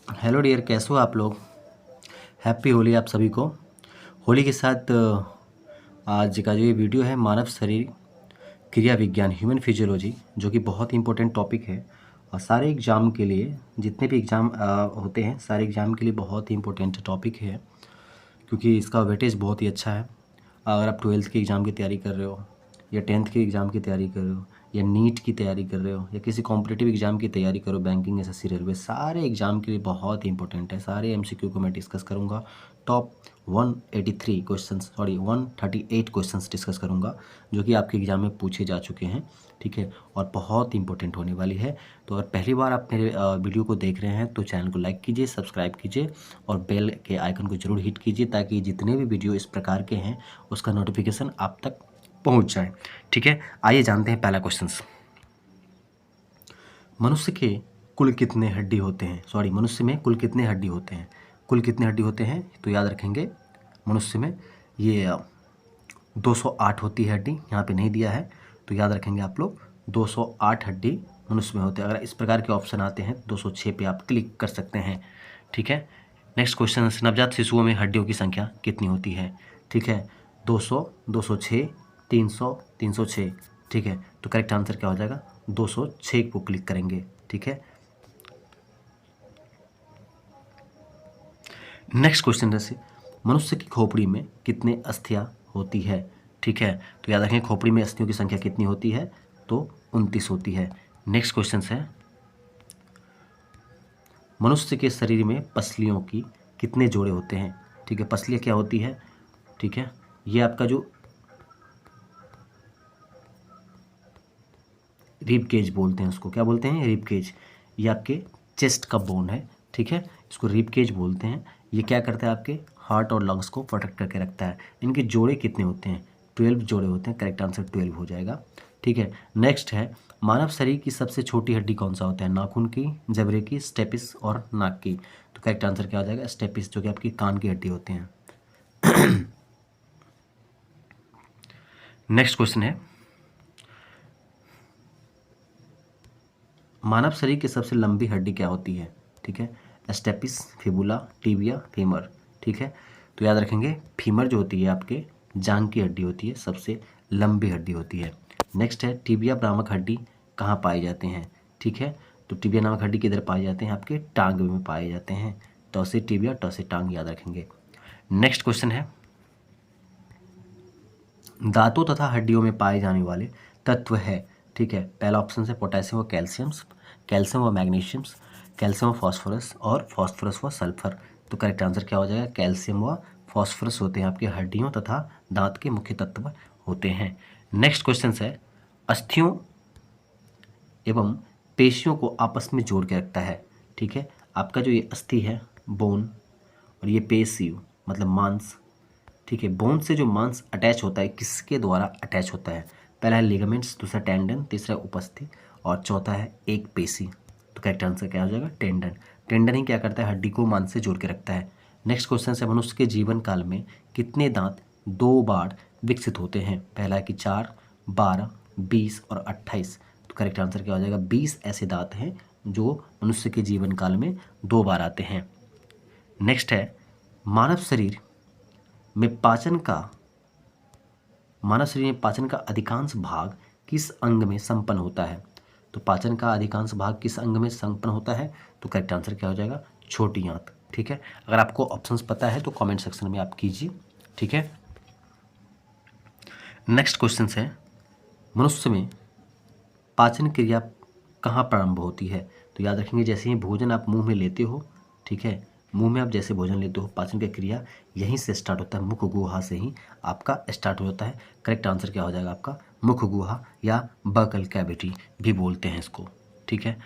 Hello dear, कैसे हो आप लोग। हैप्पी होली आप सभी को। होली के साथ आज का जो ये वीडियो है मानव शरीर क्रिया विज्ञान ह्यूमन फिजियोलॉजी, जो कि बहुत ही इंपॉर्टेंट टॉपिक है और सारे एग्ज़ाम के लिए, जितने भी एग्ज़ाम होते हैं सारे एग्ज़ाम के लिए बहुत ही इंपॉर्टेंट टॉपिक है, क्योंकि इसका वेटेज बहुत ही अच्छा है। अगर आप 12th के एग्ज़ाम की तैयारी कर रहे हो या 10th के एग्ज़ाम की तैयारी कर रहे हो या नीट की तैयारी कर रहे हो या किसी कॉम्पिटिटिव एग्ज़ाम की तैयारी करो, बैंकिंग, एसएससी, रेलवे, सारे एग्ज़ाम के लिए बहुत ही इंपॉर्टेंट है। सारे एमसीक्यू को मैं डिस्कस करूँगा। Top 183 question, sorry 138 questions discuss करूँगा, जो कि आपके एग्ज़ाम में पूछे जा चुके हैं, ठीक है, और बहुत इंपॉर्टेंट होने वाली है। तो अगर पहली बार आप मेरे वीडियो को देख रहे हैं तो चैनल को लाइक कीजिए, सब्सक्राइब कीजिए और बेल के आइकन को जरूर हिट कीजिए, ताकि जितने भी वीडियो इस प्रकार के हैं उसका नोटिफिकेशन आप तक पहुंच जाए, ठीक है। आइए जानते हैं पहला क्वेश्चन। मनुष्य के कुल कितने हड्डी होते हैं, सॉरी मनुष्य में कुल कितने हड्डी होते हैं, कुल कितने हड्डी होते हैं, तो याद रखेंगे मनुष्य में ये 208 होती है हड्डी, यहाँ पे नहीं दिया है तो याद रखेंगे आप लोग 208 हड्डी मनुष्य में होते हैं। अगर इस प्रकार के ऑप्शन आते हैं 206 पे आप क्लिक कर सकते हैं, ठीक है। नेक्स्ट क्वेश्चन, नवजात शिशुओं में हड्डियों की संख्या कितनी होती है, ठीक है, 200, 206, 300, 306, ठीक है। तो करेक्ट आंसर क्या हो जाएगा, 206 को क्लिक करेंगे, ठीक है। नेक्स्ट क्वेश्चन जैसे मनुष्य की खोपड़ी में कितने अस्थियां होती है, ठीक है। तो याद रखें खोपड़ी में अस्थियों की संख्या कितनी होती है, तो 29 होती है। नेक्स्ट क्वेश्चन है मनुष्य के शरीर में पसलियों की कितने जोड़े होते हैं, ठीक है। पसलियाँ क्या होती है, ठीक है, ये आपका जो रिब केज बोलते हैं, उसको क्या बोलते हैं, रिब केज। ये आपके चेस्ट का बोन है, ठीक है, इसको रिब केज बोलते हैं। ये क्या करता है, आपके हार्ट और लंग्स को प्रोटेक्ट करके रखता है। इनके जोड़े कितने होते हैं, 12 जोड़े होते हैं। करेक्ट आंसर 12 हो जाएगा, ठीक है। नेक्स्ट है मानव शरीर की सबसे छोटी हड्डी कौन सा होता है, नाखून की, जबड़े की, स्टेपिस और नाक की। तो करेक्ट आंसर क्या हो जाएगा, स्टेपिस, जो कि आपकी कान की हड्डी होते हैं। नेक्स्ट क्वेश्चन है मानव शरीर की सबसे लंबी हड्डी क्या होती है, ठीक है, स्टेपिस, फिबुला, टिबिया, फीमर, ठीक है। तो याद रखेंगे फीमर जो होती है आपके जांघ की हड्डी होती है, सबसे लंबी हड्डी होती है। नेक्स्ट है टिबिया नामक हड्डी कहाँ पाए जाते हैं, ठीक है। तो टिबिया नामक हड्डी किधर पाए जाते हैं, आपके टांग में पाए जाते हैं। टॉ से टिबिया, टॉ से टांग, याद रखेंगे। नेक्स्ट क्वेश्चन है दांतों तथा हड्डियों में पाए जाने वाले तत्व है, ठीक है। पहला ऑप्शन है पोटेशियम व कैल्शियम्स, कैल्शियम व मैग्नीशियम्स, कैल्शियम व फास्फोरस और फास्फोरस व सल्फर। तो करेक्ट आंसर क्या हो जाएगा, कैल्शियम व फास्फोरस होते हैं आपकी हड्डियों तथा दांत के मुख्य तत्व होते हैं। नेक्स्ट क्वेश्चन है अस्थियों एवं पेशियों को आपस में जोड़ के रखता है, ठीक है। आपका जो ये अस्थि है बोन और ये पेशियों मतलब मांस, ठीक है। बोन से जो मांस अटैच होता है किसके द्वारा अटैच होता है, पहला है लिगामेंट्स, दूसरा टेंडन, तीसरा उपस्थि और चौथा है एक पेशी। तो करेक्ट आंसर क्या हो जाएगा, टेंडन। टेंडन ही क्या करता है, हड्डी को मांस से जोड़ के रखता है। नेक्स्ट क्वेश्चन है मनुष्य के जीवन काल में कितने दांत 2 बार विकसित होते हैं, पहला है कि 4, 12, 20 और 28। तो करेक्ट आंसर क्या हो जाएगा, 20 ऐसे दांत हैं जो मनुष्य के जीवन काल में 2 बार आते हैं। नेक्स्ट है मानव शरीर में पाचन का अधिकांश भाग किस अंग में संपन्न होता है। तो पाचन का अधिकांश भाग किस अंग में संपन्न होता है, तो करेक्ट आंसर क्या हो जाएगा, छोटी आंत, ठीक है। अगर आपको ऑप्शंस पता है तो कमेंट सेक्शन में आप कीजिए, ठीक है। नेक्स्ट क्वेश्चन है मनुष्य में पाचन क्रिया कहाँ प्रारंभ होती है। तो याद रखेंगे जैसे ही भोजन आप मुंह में लेते हो, ठीक है, मुंह में आप जैसे भोजन लेते हो पाचन की क्रिया यहीं से स्टार्ट होता है, मुख गुहा से ही आपका स्टार्ट होता है। करेक्ट आंसर क्या हो जाएगा आपका, मुख गुहा या बकल कैविटी भी बोलते हैं इसको, ठीक है।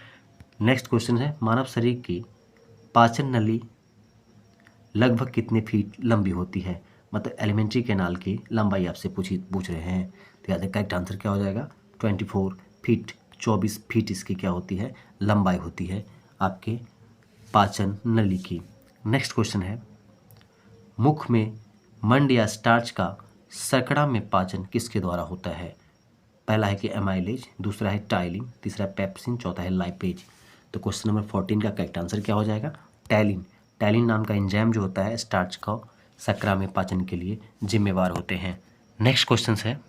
नेक्स्ट क्वेश्चन है मानव शरीर की पाचन नली लगभग कितने फीट लंबी होती है, मतलब एलिमेंट्री कैनाल की लंबाई आपसे पूछ रहे हैं। तो याद है करेक्ट आंसर क्या हो जाएगा, 24 फीट, 24 फीट इसकी क्या होती है, लंबाई होती है आपके पाचन नली की। नेक्स्ट क्वेश्चन है मुख में मंड या स्टार्च का सकड़ा में पाचन किसके द्वारा होता है, पहला है कि एमाइलेज, दूसरा है टाइलिन, तीसरा है पेप्सिन, चौथा है लाइपेज। तो क्वेश्चन नंबर 14 का करेक्ट आंसर क्या हो जाएगा, टैलिन, टैलिन नाम का एंजाइम जो होता है स्टार्च का शर्करा में पाचन के लिए जिम्मेवार होते हैं। नेक्स्ट क्वेश्चन है,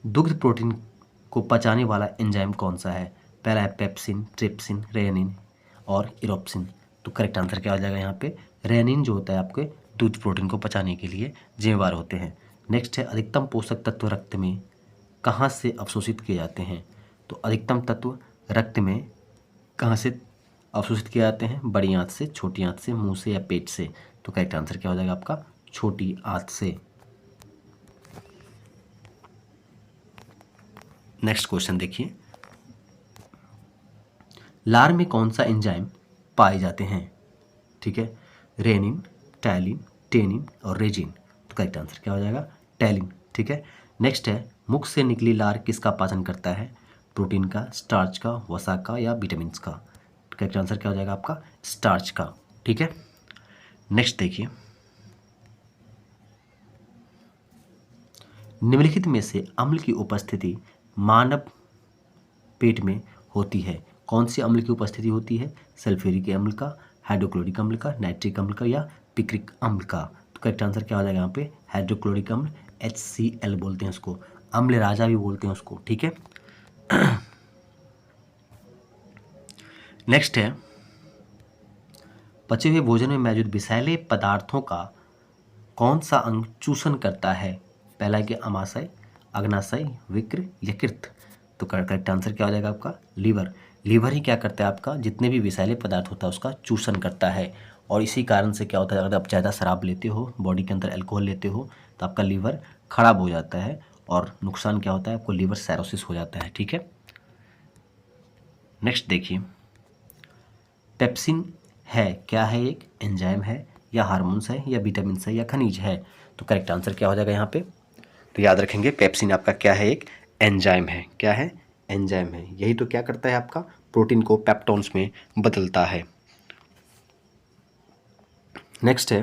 दुग्ध प्रोटीन को पचाने वाला एंजाइम कौन सा है? पहला है पेप्सिन, ट्रिप्सिन, रेनिन और इरोप्सिन। तो करेक्ट आंसर क्या हो जाएगा यहाँ पे? रेनिन जो होता है आपके दूध प्रोटीन को पचाने के लिए जिम्मेवार होते हैं। नेक्स्ट है, अधिकतम पोषक तत्व रक्त में कहाँ से अवशोषित किए जाते हैं? तो अधिकतम तत्व रक्त में कहाँ से अवशोषित किए जाते हैं? बड़ी आंत से, छोटी आंत से, मुंह से या पेट से? तो करेक्ट आंसर क्या हो जाएगा आपका? छोटी आंत से। नेक्स्ट क्वेश्चन देखिए, लार में कौन सा एंजाइम पाए जाते हैं? ठीक है, रेनिन, टैलिन, टेनिन और रेजिन। तो करेक्ट आंसर क्या हो जाएगा? टैलिन। ठीक है, नेक्स्ट है, मुख से निकली लार किसका पाचन करता है? प्रोटीन का, स्टार्च का, वसा का या विटामिन का? करेक्ट आंसर क्या हो जाएगा आपका? स्टार्च का। ठीक है, नेक्स्ट देखिए, निम्नलिखित में से अम्ल की उपस्थिति मानव पेट में होती है? कौन सी अम्ल की उपस्थिति होती है? सल्फ्यूरिक अम्ल का, हाइड्रोक्लोरिक अम्ल का, नाइट्रिक अम्ल का या पिक्रिक अम्ल का? तो करेक्ट आंसर क्या हो जाएगा यहाँ पे? हाइड्रोक्लोरिक अम्ल, HCl बोलते हैं उसको, अम्ल राजा भी बोलते हैं उसको। ठीक है, नेक्स्ट है, पचे हुए भोजन में मौजूद विषैले पदार्थों का कौन सा अंग चूषण करता है? पहला है कि अमाशय, अग्नाशय, विक्र, यकृत। तो करेक्ट आंसर क्या हो जाएगा आपका? लीवर। लीवर ही क्या करता है आपका? जितने भी विषैले पदार्थ होता है उसका चूषण करता है। और इसी कारण से क्या होता है, अगर आप ज़्यादा शराब लेते हो, बॉडी के अंदर अल्कोहल लेते हो, तो आपका लीवर खराब हो जाता है और नुकसान क्या होता है आपको? लीवर साइरोसिस हो जाता है। ठीक है, नेक्स्ट देखिए, पेप्सिन है क्या है? एक एंजाइम है या हार्मोन्स है या विटामिन्स है या खनिज है? तो करेक्ट आंसर क्या हो जाएगा यहाँ पे? तो याद रखेंगे, पेप्सिन आपका क्या है? एक एंजाइम है। क्या है? एंजाइम है। यही तो क्या करता है आपका? प्रोटीन को पेप्टोन्स में बदलता है। नेक्स्ट है,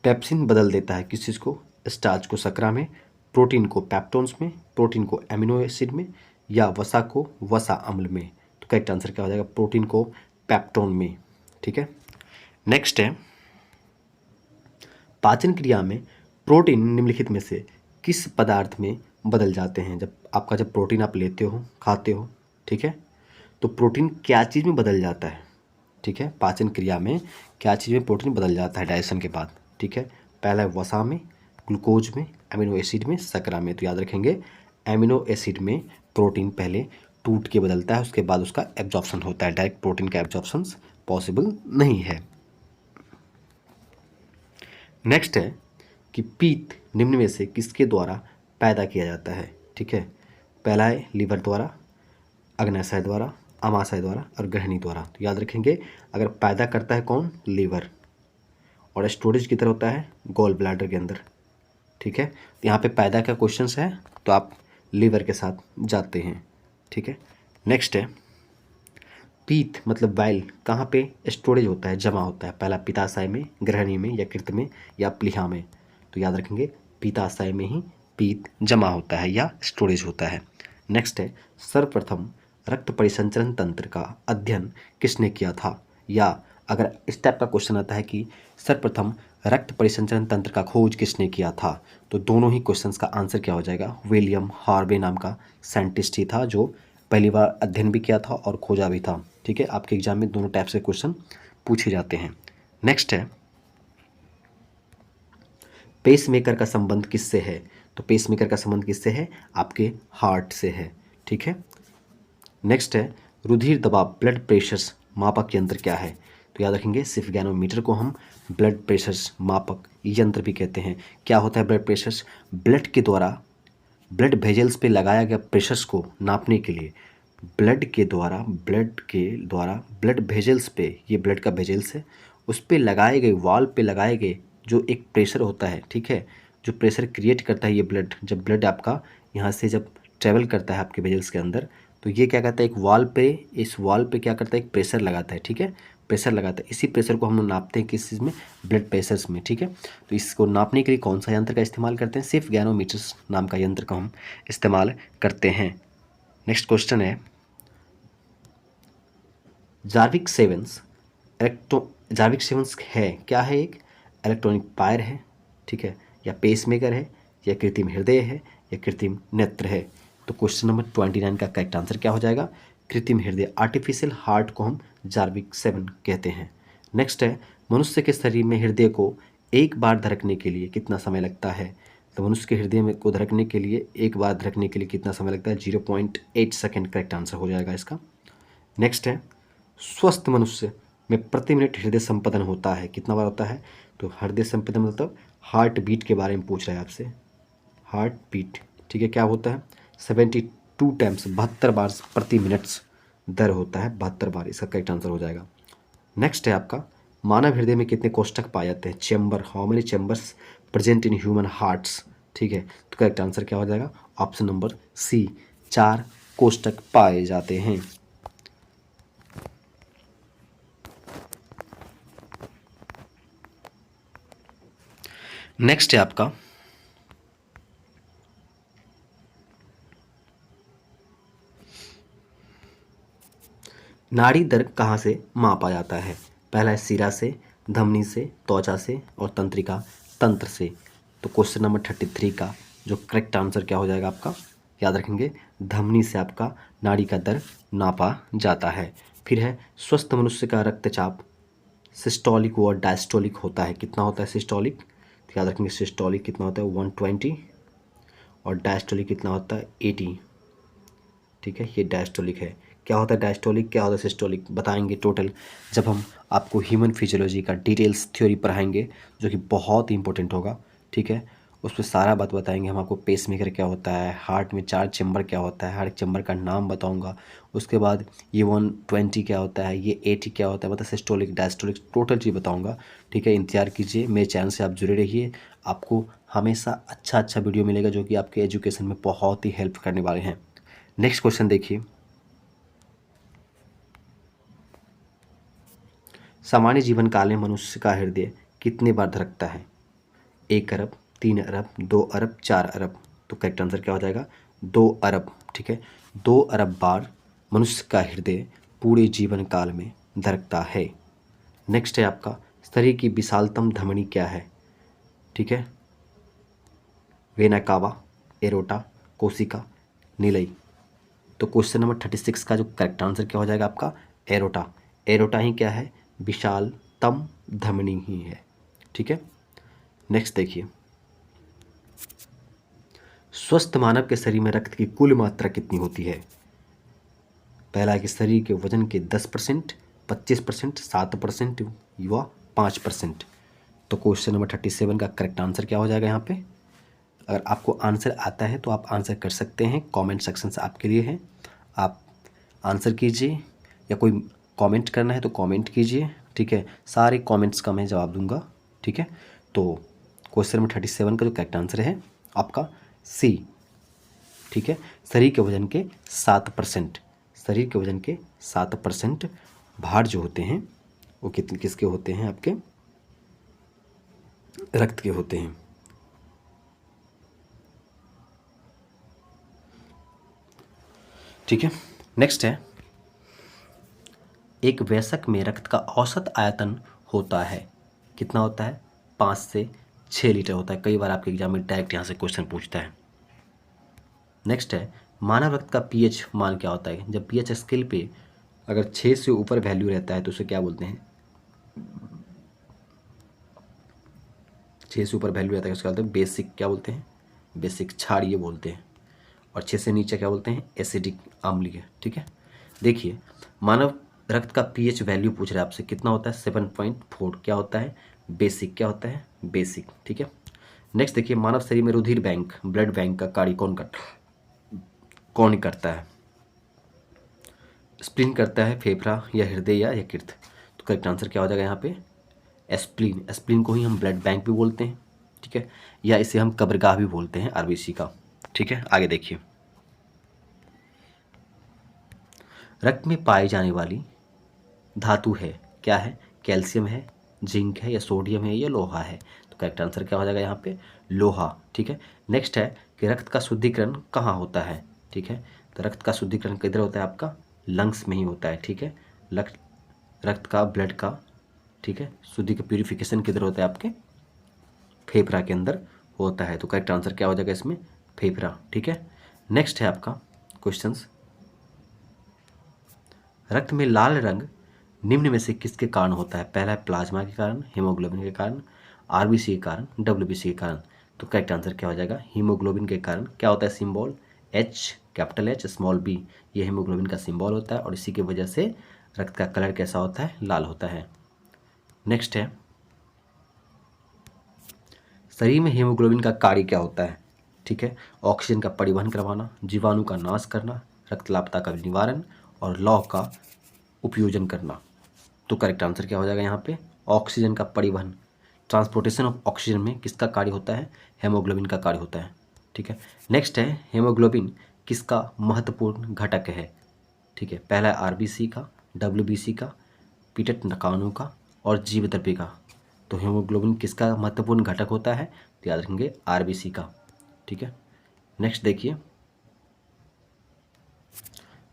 पेप्सिन बदल देता है किस चीज़ को? स्टार्च को शर्करा में, प्रोटीन को पेप्टोन्स में, प्रोटीन को एमिनो एसिड में या वसा को वसा अम्ल में? तो करेक्ट आंसर क्या हो जाएगा? प्रोटीन को पेप्टोन में। ठीक है, नेक्स्ट है, पाचन क्रिया में प्रोटीन निम्नलिखित में से किस पदार्थ में बदल जाते हैं? जब प्रोटीन आप लेते हो, खाते हो, ठीक है, तो प्रोटीन क्या चीज़ में बदल जाता है? ठीक है, पाचन क्रिया में क्या चीज़ में प्रोटीन बदल जाता है डाइजेशन के बाद? ठीक है, पहला है वसा में, ग्लूकोज में, एमिनो एसिड में, शर्करा में। तो याद रखेंगे, एमिनो एसिड में प्रोटीन पहले टूट के बदलता है, उसके बाद उसका एब्जॉर्प्शन होता है। डायरेक्ट प्रोटीन का एब्जॉर्प्शन पॉसिबल नहीं है। नेक्स्ट है कि पीत निम्न में से किसके द्वारा पैदा किया जाता है? ठीक है, पहला है लीवर द्वारा, अग्नाशय द्वारा, अमाशय द्वारा और ग्रहणी द्वारा। तो याद रखेंगे, अगर पैदा करता है कौन? लीवर, और स्टोरेज किधर होता है? गॉल ब्लैडर के अंदर। ठीक है, तो यहाँ पे पैदा का क्वेश्चन है तो आप लीवर के साथ जाते हैं। ठीक है, नेक्स्ट है, पीत मतलब बाइल कहाँ पे स्टोरेज होता है, जमा होता है? पहला पित्ताशय में, ग्रहणी में, यकृत में या प्लीहा में? तो याद रखेंगे, पित्ताशय में ही पीत जमा होता है या स्टोरेज होता है। नेक्स्ट है, सर्वप्रथम रक्त परिसंचरण तंत्र का अध्ययन किसने किया था? या अगर इस टाइप का क्वेश्चन आता है कि सर्वप्रथम रक्त परिसंचरण तंत्र का खोज किसने किया था, तो दोनों ही क्वेश्चंस का आंसर क्या हो जाएगा? विलियम हार्वे नाम का साइंटिस्ट ही था जो पहली बार अध्ययन भी किया था और खोजा भी था। ठीक है, आपके एग्जाम में दोनों टाइप से क्वेश्चन पूछे जाते हैं। नेक्स्ट है, पेसमेकर का संबंध किससे है? तो पेसमेकर का संबंध किससे है? आपके हार्ट से है। ठीक है, नेक्स्ट है, रुधिर दबाव ब्लड प्रेशर मापक यंत्र क्या है? तो याद रखेंगे, स्फिगैनोमीटर को हम ब्लड प्रेशर मापक यंत्र भी कहते हैं। क्या होता है ब्लड प्रेशर? ब्लड के द्वारा, ब्लड वेजल्स पे लगाया गया प्रेशर्स को नापने के लिए ब्लड के द्वारा ब्लड वेजल्स पे, ये ब्लड का वेजल्स है, उस पे लगाए गए, वॉल पे लगाए गए जो एक प्रेशर होता है, ठीक है, जो प्रेशर क्रिएट करता है ये ब्लड, जब ब्लड आपका यहाँ से जब ट्रेवल करता है आपके वेजल्स के अंदर, तो ये क्या करता है, एक वॉल पे, इस वॉल पे क्या करता है, एक प्रेशर लगाता है। ठीक है, प्रेशर लगाता है, इसी प्रेशर को हम लोग नापते हैं किस चीज़ में? ब्लड प्रेशर्स में। ठीक है, तो इसको नापने के लिए कौन सा यंत्र का इस्तेमाल करते हैं? स्फिगैनोमीटर्स नाम का यंत्र का हम इस्तेमाल करते हैं। नेक्स्ट क्वेश्चन है, जार्विक सेवंस जार्विक सेवंस है क्या है? एक इलेक्ट्रॉनिक पायर है, ठीक है, या पेसमेकर है, या कृत्रिम हृदय है, या कृत्रिम नेत्र है? तो क्वेश्चन नंबर 29 का करेक्ट आंसर क्या हो जाएगा? कृत्रिम हृदय, आर्टिफिशियल हार्ट को हम जार्विक सेवन कहते हैं। नेक्स्ट है, मनुष्य के शरीर में हृदय को एक बार धड़कने के लिए कितना समय लगता है? तो मनुष्य के हृदय में को धड़कने के लिए एक बार धड़कने के लिए कितना समय लगता है? 0.8 सेकेंड करेक्ट आंसर हो जाएगा इसका। नेक्स्ट है, स्वस्थ मनुष्य में प्रति मिनट हृदय संपदन होता है, कितना बार होता है? तो हृदय संपदन मतलब हार्ट बीट के बारे में पूछ रहा है आपसे, हार्ट बीट, ठीक है, क्या होता है? 72 टाइम्स, 72 बार प्रति मिनट दर होता है, 72 बार, इसका करेक्ट आंसर हो जाएगा। नेक्स्ट है आपका, मानव हृदय में कितने कोष्ठक पाए जाते हैं? Chamber, how many chambers present in human hearts, ठीक है, तो करेक्ट आंसर क्या हो जाएगा? ऑप्शन नंबर सी, 4 कोष्ठक पाए जाते हैं। नेक्स्ट है आपका, नाड़ी दर कहाँ से मापा जाता है? पहला है सिरा से, धमनी से, त्वचा से, और तंत्रिका तंत्र से। तो क्वेश्चन नंबर 33 का जो करेक्ट आंसर क्या हो जाएगा आपका? याद रखेंगे, धमनी से आपका नाड़ी का दर नापा जाता है। फिर है, स्वस्थ मनुष्य का रक्तचाप सिस्टोलिक और डायस्टोलिक होता है, कितना होता है सिस्टोलिक? तो याद रखेंगे, सिस्टोलिक कितना होता है? 120, और डायस्टोलिक कितना होता है? 80, ठीक है, ये डायस्टोलिक है। क्या होता है डायस्टोलिक, क्या होता है सिस्टोलिक, बताएंगे टोटल जब हम आपको ह्यूमन फिजियोलॉजी का डिटेल्स थ्योरी पढ़ाएंगे, जो कि बहुत ही इंपॉर्टेंट होगा, ठीक है, उस पर सारा बात बताएंगे हम आपको। पेसमेकर क्या होता है, हार्ट में 4 चैम्बर क्या होता है, हर एक चैम्बर का नाम बताऊंगा। उसके बाद ये 120 क्या होता है, ये 80 क्या होता है, मतलब सिस्टोलिक डायस्टोलिक टोटल चीज़ बताऊंगा, ठीक है। इंतजार कीजिए, मेरे चैनल से आप जुड़े रहिए, आपको हमेशा अच्छा अच्छा वीडियो मिलेगा जो कि आपके एजुकेशन में बहुत ही हेल्प करने वाले हैं। नेक्स्ट क्वेश्चन देखिए, सामान्य जीवन काल में मनुष्य का हृदय कितने बार धड़कता है? 1 अरब, 3 अरब, 2 अरब, 4 अरब। तो करेक्ट आंसर क्या हो जाएगा? 2 अरब, ठीक है, 2 अरब बार मनुष्य का हृदय पूरे जीवन काल में धड़कता है। नेक्स्ट है आपका, शरीर की विशालतम धमनी क्या है? ठीक है, वेना कावा, एरोटा, कोशिका, नीलई। तो क्वेश्चन नंबर 36 का जो करेक्ट आंसर क्या हो जाएगा आपका? एरोटा। एरोटा ही क्या है? विशालतम धमनी ही है, ठीक है। नेक्स्ट देखिए, स्वस्थ मानव के शरीर में रक्त की कुल मात्रा कितनी होती है? पहला है कि शरीर के वजन के 10%, 25%, 7% या 5%। तो क्वेश्चन नंबर 37 का करेक्ट आंसर क्या हो जाएगा यहाँ पे? अगर आपको आंसर आता है तो आप आंसर कर सकते हैं, कमेंट सेक्शन से आपके लिए है, आप आंसर कीजिए, या कोई कमेंट करना है तो कमेंट कीजिए, ठीक है, सारे कमेंट्स का मैं जवाब दूंगा, ठीक है। तो क्वेश्चन नंबर 37 का जो करेक्ट आंसर है आपका सी, ठीक है, शरीर के वजन के 7%, शरीर के वजन के 7% भार जो होते हैं वो कितने किसके होते हैं? आपके रक्त के होते हैं। ठीक है, नेक्स्ट है, एक वयस्क में रक्त का औसत आयतन होता है, कितना होता है? 5 से 6 लीटर होता है। कई बार आपके एग्जाम में डायरेक्ट यहाँ से क्वेश्चन पूछता है। नेक्स्ट है, मानव रक्त का पीएच मान क्या होता है? जब पीएच स्केल पे अगर 6 से ऊपर वैल्यू रहता है तो उसे क्या बोलते हैं? 6 से ऊपर वैल्यू रहता है उसका बोलते हैं बेसिक, क्या बोलते हैं? बेसिक, क्षारीय बोलते हैं। और 6 से नीचे क्या बोलते हैं? एसिडिक, अम्लीय, ठीक है। देखिए, मानव रक्त का पीएच वैल्यू पूछ रहा है आपसे, कितना होता है? 7.4, क्या होता है? बेसिक, क्या होता है? बेसिक, ठीक है। नेक्स्ट देखिए, मानव शरीर में रुधिर बैंक, ब्लड बैंक का कार्य कौन करता है? स्प्लीन करता है, फेफड़ा, या हृदय, या यकृत? तो करेक्ट आंसर क्या हो जाएगा यहाँ पे? एस्प्लीन। एस्प्लीन को ही हम ब्लड बैंक भी बोलते हैं, ठीक है, या इसे हम कब्रगाह भी बोलते हैं आरबीसी का, ठीक है। आगे देखिए, रक्त में पाई जाने वाली धातु है, क्या है? कैल्शियम है, जिंक है, या सोडियम है, या लोहा है? तो करेक्ट आंसर क्या हो जाएगा यहाँ पे? लोहा, ठीक है। नेक्स्ट है कि रक्त का शुद्धिकरण कहाँ होता है? ठीक है, तो रक्त का शुद्धिकरण किधर होता है? आपका लंग्स में ही होता है, ठीक है। रक्त का, ब्लड का, ठीक है, शुद्धि का प्यूरिफिकेशन किधर होता है? आपके फेफड़ा के अंदर होता है। तो करेक्ट आंसर क्या हो जाएगा इसमें? फेफड़ा, ठीक है। नेक्स्ट है आपका क्वेश्चंस, रक्त में लाल रंग निम्न में से किसके कारण होता है? पहला है प्लाज्मा के कारण, हीमोग्लोबिन के कारण, आरबीसी के कारण, डब्ल्यूबीसी के कारण। तो करेक्ट आंसर क्या हो जाएगा? हीमोग्लोबिन के कारण। क्या होता है symbol? H, capital H small B, ये हीमोग्लोबिन का सिंबल होता है और इसी की वजह से रक्त का कलर कैसा होता है? लाल होता है। नेक्स्ट है, शरीर में हीमोग्लोबिन का कार्य क्या होता है? ठीक है, ऑक्सीजन का परिवहन करवाना, जीवाणु का नाश करना, रक्त लापता का निवारण और लौह का उपयोजन करना। तो करेक्ट आंसर क्या हो जाएगा यहाँ पे? ऑक्सीजन का परिवहन, ट्रांसपोर्टेशन ऑफ ऑक्सीजन में किसका कार्य होता है? हेमोग्लोबिन का कार्य होता है, ठीक है। नेक्स्ट है, हेमोग्लोबिन किसका महत्वपूर्ण घटक है? ठीक है, पहला है आरबीसी का, डब्ल्यूबीसी का, पीटट नकाणु का और जीवद्रव्य का। तो हीमोग्लोबिन किसका महत्वपूर्ण घटक होता है? तो याद रखेंगे आरबीसी का, ठीक है। नेक्स्ट देखिए,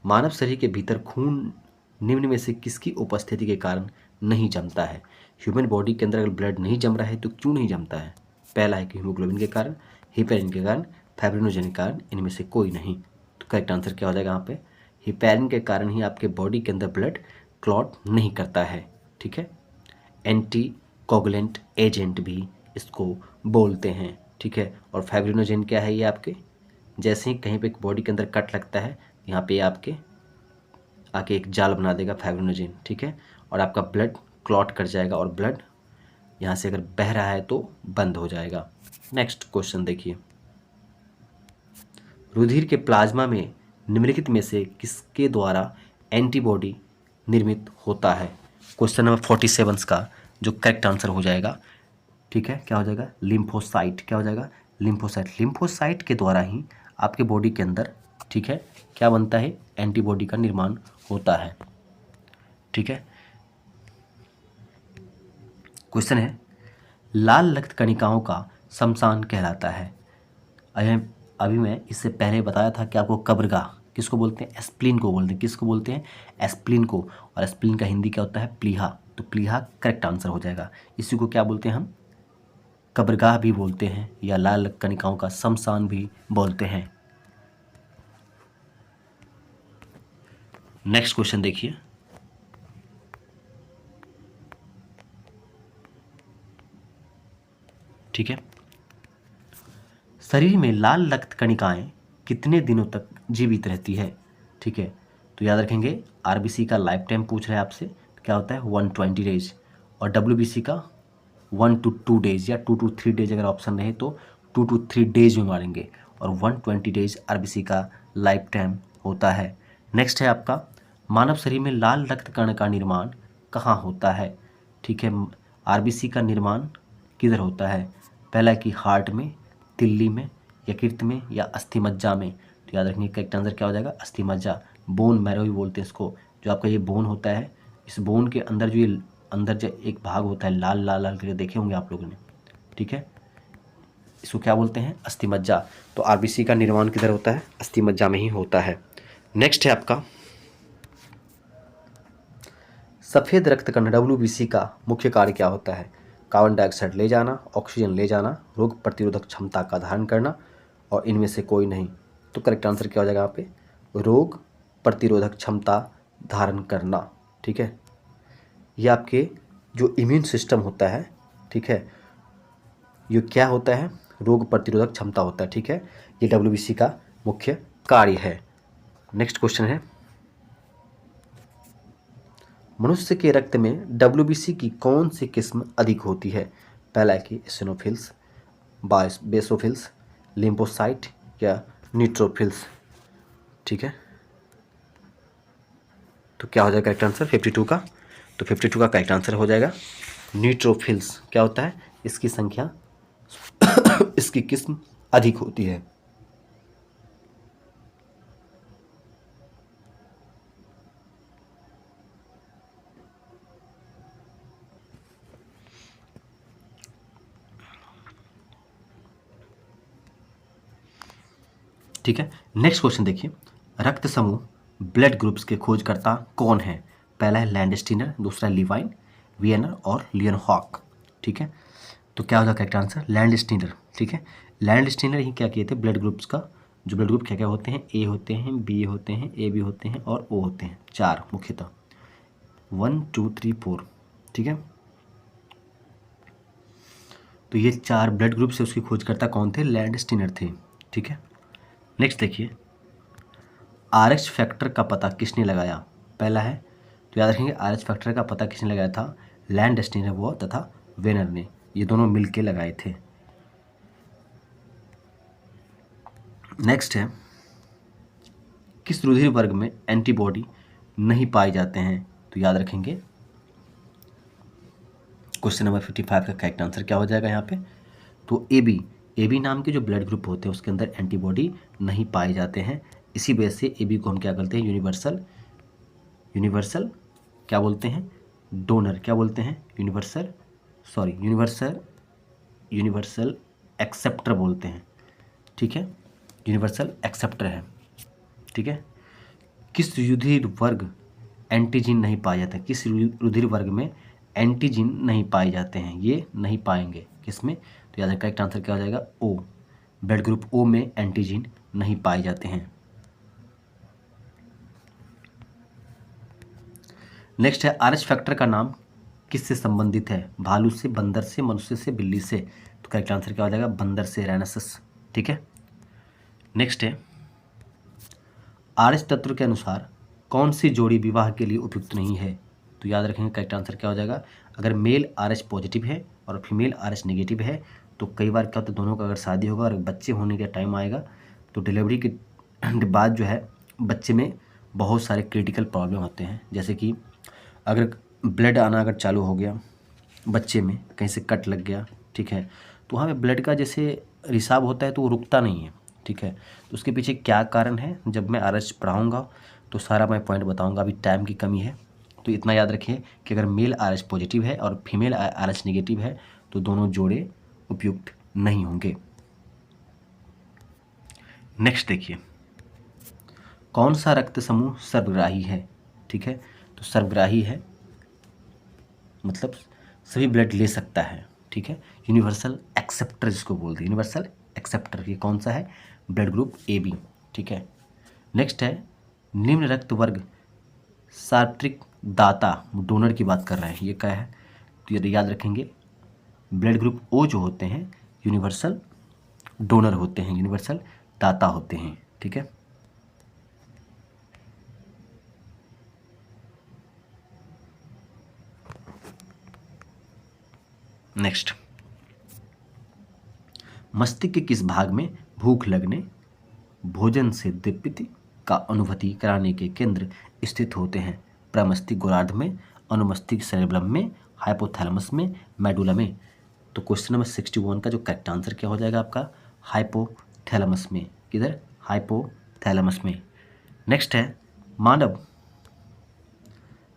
मानव शरीर के भीतर खून निम्न में से किसकी उपस्थिति के कारण नहीं जमता है? ह्यूमन बॉडी के अंदर अगर ब्लड नहीं जम रहा है तो क्यों नहीं जमता है? पहला है कि हीमोग्लोबिन के कारण, हिपेरिन के कारण, फाइब्रिनोजेन के कारण, इनमें से कोई नहीं। तो करेक्ट आंसर क्या हो जाएगा यहाँ पे? हिपेरिन के कारण ही आपके बॉडी के अंदर ब्लड क्लॉट नहीं करता है, ठीक है। एंटी कोगुलेंट एजेंट भी इसको बोलते हैं, ठीक है। और फाइब्रिनोजेन क्या है? ये आपके जैसे ही कहीं पे बॉडी के अंदर कट लगता है, यहाँ पे आपके आके एक जाल बना देगा फाइब्रिनोजेन, ठीक है, और आपका ब्लड क्लॉट कर जाएगा और ब्लड यहाँ से अगर बह रहा है तो बंद हो जाएगा। नेक्स्ट क्वेश्चन देखिए, रुधिर के प्लाज्मा में निम्नलिखित में से किसके द्वारा एंटीबॉडी निर्मित होता है? क्वेश्चन नंबर 47 का जो करेक्ट आंसर हो जाएगा, ठीक है, क्या हो जाएगा? लिम्फोसाइट। क्या हो जाएगा? लिम्फोसाइट। लिम्फोसाइट के द्वारा ही आपके बॉडी के अंदर, ठीक है, क्या बनता है? एंटीबॉडी का निर्माण होता है, ठीक है। क्वेश्चन है, लाल रक्त कणिकाओं का शमशान कहलाता है। अभी अभी मैं इससे पहले बताया था कि आपको कब्रगाह किसको बोलते हैं? एस्प्लीन को बोलते हैं। किसको बोलते हैं? एस्प्लीन को। और एस्प्लीन का हिंदी क्या होता है? प्लीहा। तो प्लीहा करेक्ट आंसर हो जाएगा। इसी को क्या बोलते हैं हम? कब्रगाह भी बोलते हैं या लाल कणिकाओं का शमशान भी बोलते हैं। नेक्स्ट क्वेश्चन देखिए, ठीक है, शरीर में लाल रक्त कणिकाएं कितने दिनों तक जीवित रहती है? ठीक है, तो याद रखेंगे आरबीसी का लाइफ टाइम पूछ रहे हैं आपसे, क्या होता है? 120 डेज। और डब्ल्यूबीसी का 1 to 2 डेज या 2 to 3 डेज अगर ऑप्शन रहे तो 2 to 3 डेज में मारेंगे। और 120 डेज आरबीसी का लाइफ टाइम होता है। नेक्स्ट है आपका, मानव शरीर में लाल रक्त कण का निर्माण कहाँ होता है? ठीक है, आरबीसी का निर्माण किधर होता है? पहला है कि हार्ट में, तिल्ली में, यकृत में या अस्थि मज्जा में। तो याद रखिए करेक्ट आंसर क्या हो जाएगा? अस्थि मज्जा। बोन मैरो भी बोलते हैं इसको। जो आपका ये बोन होता है, इस बोन के अंदर जो ये अंदर जो एक भाग होता है लाल लाल लाल करके देखे होंगे आप लोगों ने, ठीक है, इसको क्या बोलते हैं? अस्थि मज्जा। तो आरबीसी का निर्माण किधर होता है? अस्थि मज्जा में ही होता है। नेक्स्ट है आपका, सफ़ेद रक्त कण डब्ल्यूबीसी का मुख्य कार्य क्या होता है? कार्बन डाइऑक्साइड ले जाना, ऑक्सीजन ले जाना, रोग प्रतिरोधक क्षमता का धारण करना और इनमें से कोई नहीं। तो करेक्ट आंसर क्या हो जाएगा यहाँ पे? रोग प्रतिरोधक क्षमता धारण करना, ठीक है। ये आपके जो इम्यून सिस्टम होता है, ठीक है, ये क्या होता है? रोग प्रतिरोधक क्षमता होता है, ठीक है। ये डब्ल्यूबीसी का मुख्य कार्य है। नेक्स्ट क्वेश्चन है, मनुष्य के रक्त में डब्ल्यूबीसी की कौन सी किस्म अधिक होती है? पहला है कि एसिनोफिल्स, बेसोफिल्स, लिम्फोसाइट या न्यूट्रोफिल्स, ठीक है। तो क्या हो जाएगा करेक्ट आंसर 52 का? तो 52 का करेक्ट आंसर हो जाएगा न्यूट्रोफिल्स। क्या होता है? इसकी संख्या इसकी किस्म अधिक होती है। ठीक है, नेक्स्ट क्वेश्चन देखिए, रक्त समूह ब्लड ग्रुप्स के खोजकर्ता कौन है? पहला है लैंडस्टीनर, दूसरा लिवाइन, वियनर और लियनहॉक। ठीक है, तो क्या होगा करेक्ट आंसर लैंडस्टीनर। ठीक है, लैंडस्टीनर ही क्या किए थे, ब्लड ग्रुप्स का जो ब्लड ग्रुप क्या क्या होते हैं, ए होते हैं, बी होते हैं, ए बी होते हैं और ओ होते हैं, चार मुख्यतः 1 2 3 4। ठीक है, तो ये चार ब्लड ग्रुप से उसकी खोजकर्ता कौन थे, लैंडस्टीनर थे। ठीक है, नेक्स्ट देखिए, RH फैक्टर का पता किसने लगाया। पहला है, तो याद रखेंगे RH फैक्टर का पता किसने लगाया था, लैंडस्टीनर वो तथा वेनर ने, ये दोनों मिलके लगाए थे। नेक्स्ट है, किस रुधिर वर्ग में एंटीबॉडी नहीं पाए जाते हैं, तो याद रखेंगे क्वेश्चन नंबर 55 का करेक्ट आंसर क्या हो जाएगा यहाँ पे, तो AB नाम के जो ब्लड ग्रुप होते हैं उसके अंदर एंटीबॉडी नहीं पाए जाते हैं। इसी वजह से AB को हम क्या करते हैं, यूनिवर्सल क्या बोलते हैं, डोनर क्या बोलते हैं, यूनिवर्सल एक्सेप्टर बोलते हैं। ठीक है, यूनिवर्सल एक्सेप्टर है। ठीक है, किस रुधिर वर्ग एंटीजीन नहीं पाए जाते हैं, किस रुधिर वर्ग में एंटीजीन नहीं पाए जाते हैं, ये नहीं पाएंगे किसमें, तो याद रखिए करेक्ट आंसर क्या हो जाएगा, ओ, ब्लड ग्रुप ओ में एंटीजीन नहीं पाए जाते हैं। नेक्स्ट है, RH फैक्टर का नाम किससे संबंधित है, भालू से, बंदर से, मनुष्य से, बिल्ली से, तो करेक्ट आंसर क्या हो जाएगा, बंदर से, राइनोसरस। ठीक है, नेक्स्ट है, RH तत्व के अनुसार कौन सी जोड़ी विवाह के लिए उपयुक्त नहीं है, तो याद रखेंगे करेक्ट आंसर क्या हो जाएगा, अगर मेल RH पॉजिटिव है और फीमेल RH नेगेटिव है तो कई बार क्या होता है, दोनों का अगर शादी होगा और बच्चे होने का टाइम आएगा तो डिलीवरी के बाद जो है बच्चे में बहुत सारे क्रिटिकल प्रॉब्लम होते हैं, जैसे कि अगर ब्लड आना अगर चालू हो गया बच्चे में, कहीं से कट लग गया, ठीक है, तो वहाँ पे ब्लड का जैसे रिसाव होता है तो वो रुकता नहीं है। ठीक है, तो उसके पीछे क्या कारण है, जब मैं RH पढ़ाऊँगा तो सारा मैं पॉइंट बताऊँगा, अभी टाइम की कमी है। तो इतना याद रखिए कि अगर मेल RH पॉजिटिव है और फीमेल RH नेगेटिव है तो दोनों जोड़े उपयुक्त नहीं होंगे। नेक्स्ट देखिए, कौन सा रक्त समूह सर्वग्राही है। ठीक है, तो सर्वग्राही है मतलब सभी ब्लड ले सकता है। ठीक है, यूनिवर्सल एक्सेप्टर जिसको बोलते हैं, यूनिवर्सल एक्सेप्टर, ये कौन सा है, ब्लड ग्रुप AB। ठीक है, नेक्स्ट है, निम्न रक्त वर्ग सार्वत्रिक दाता, डोनर की बात कर रहे हैं, ये क्या है, तो ये याद रखेंगे ब्लड ग्रुप O जो होते हैं यूनिवर्सल डोनर होते हैं, यूनिवर्सल दाता होते हैं। ठीक है, नेक्स्ट, मस्तिष्क के किस भाग में भूख लगने, भोजन से तृप्ति का अनुभूति कराने के केंद्र स्थित होते हैं, प्रमस्तिष्क गोलार्ध में, अनुमस्तिष्क सेरेब्रम में, हाइपोथैलेमस में, मेडुला में, तो क्वेश्चन नंबर 61 का जो करेक्ट आंसर क्या हो जाएगा आपका, हाइपोथैलेमस में, किधर, हाइपोथैलेमस में। नेक्स्ट है, मानव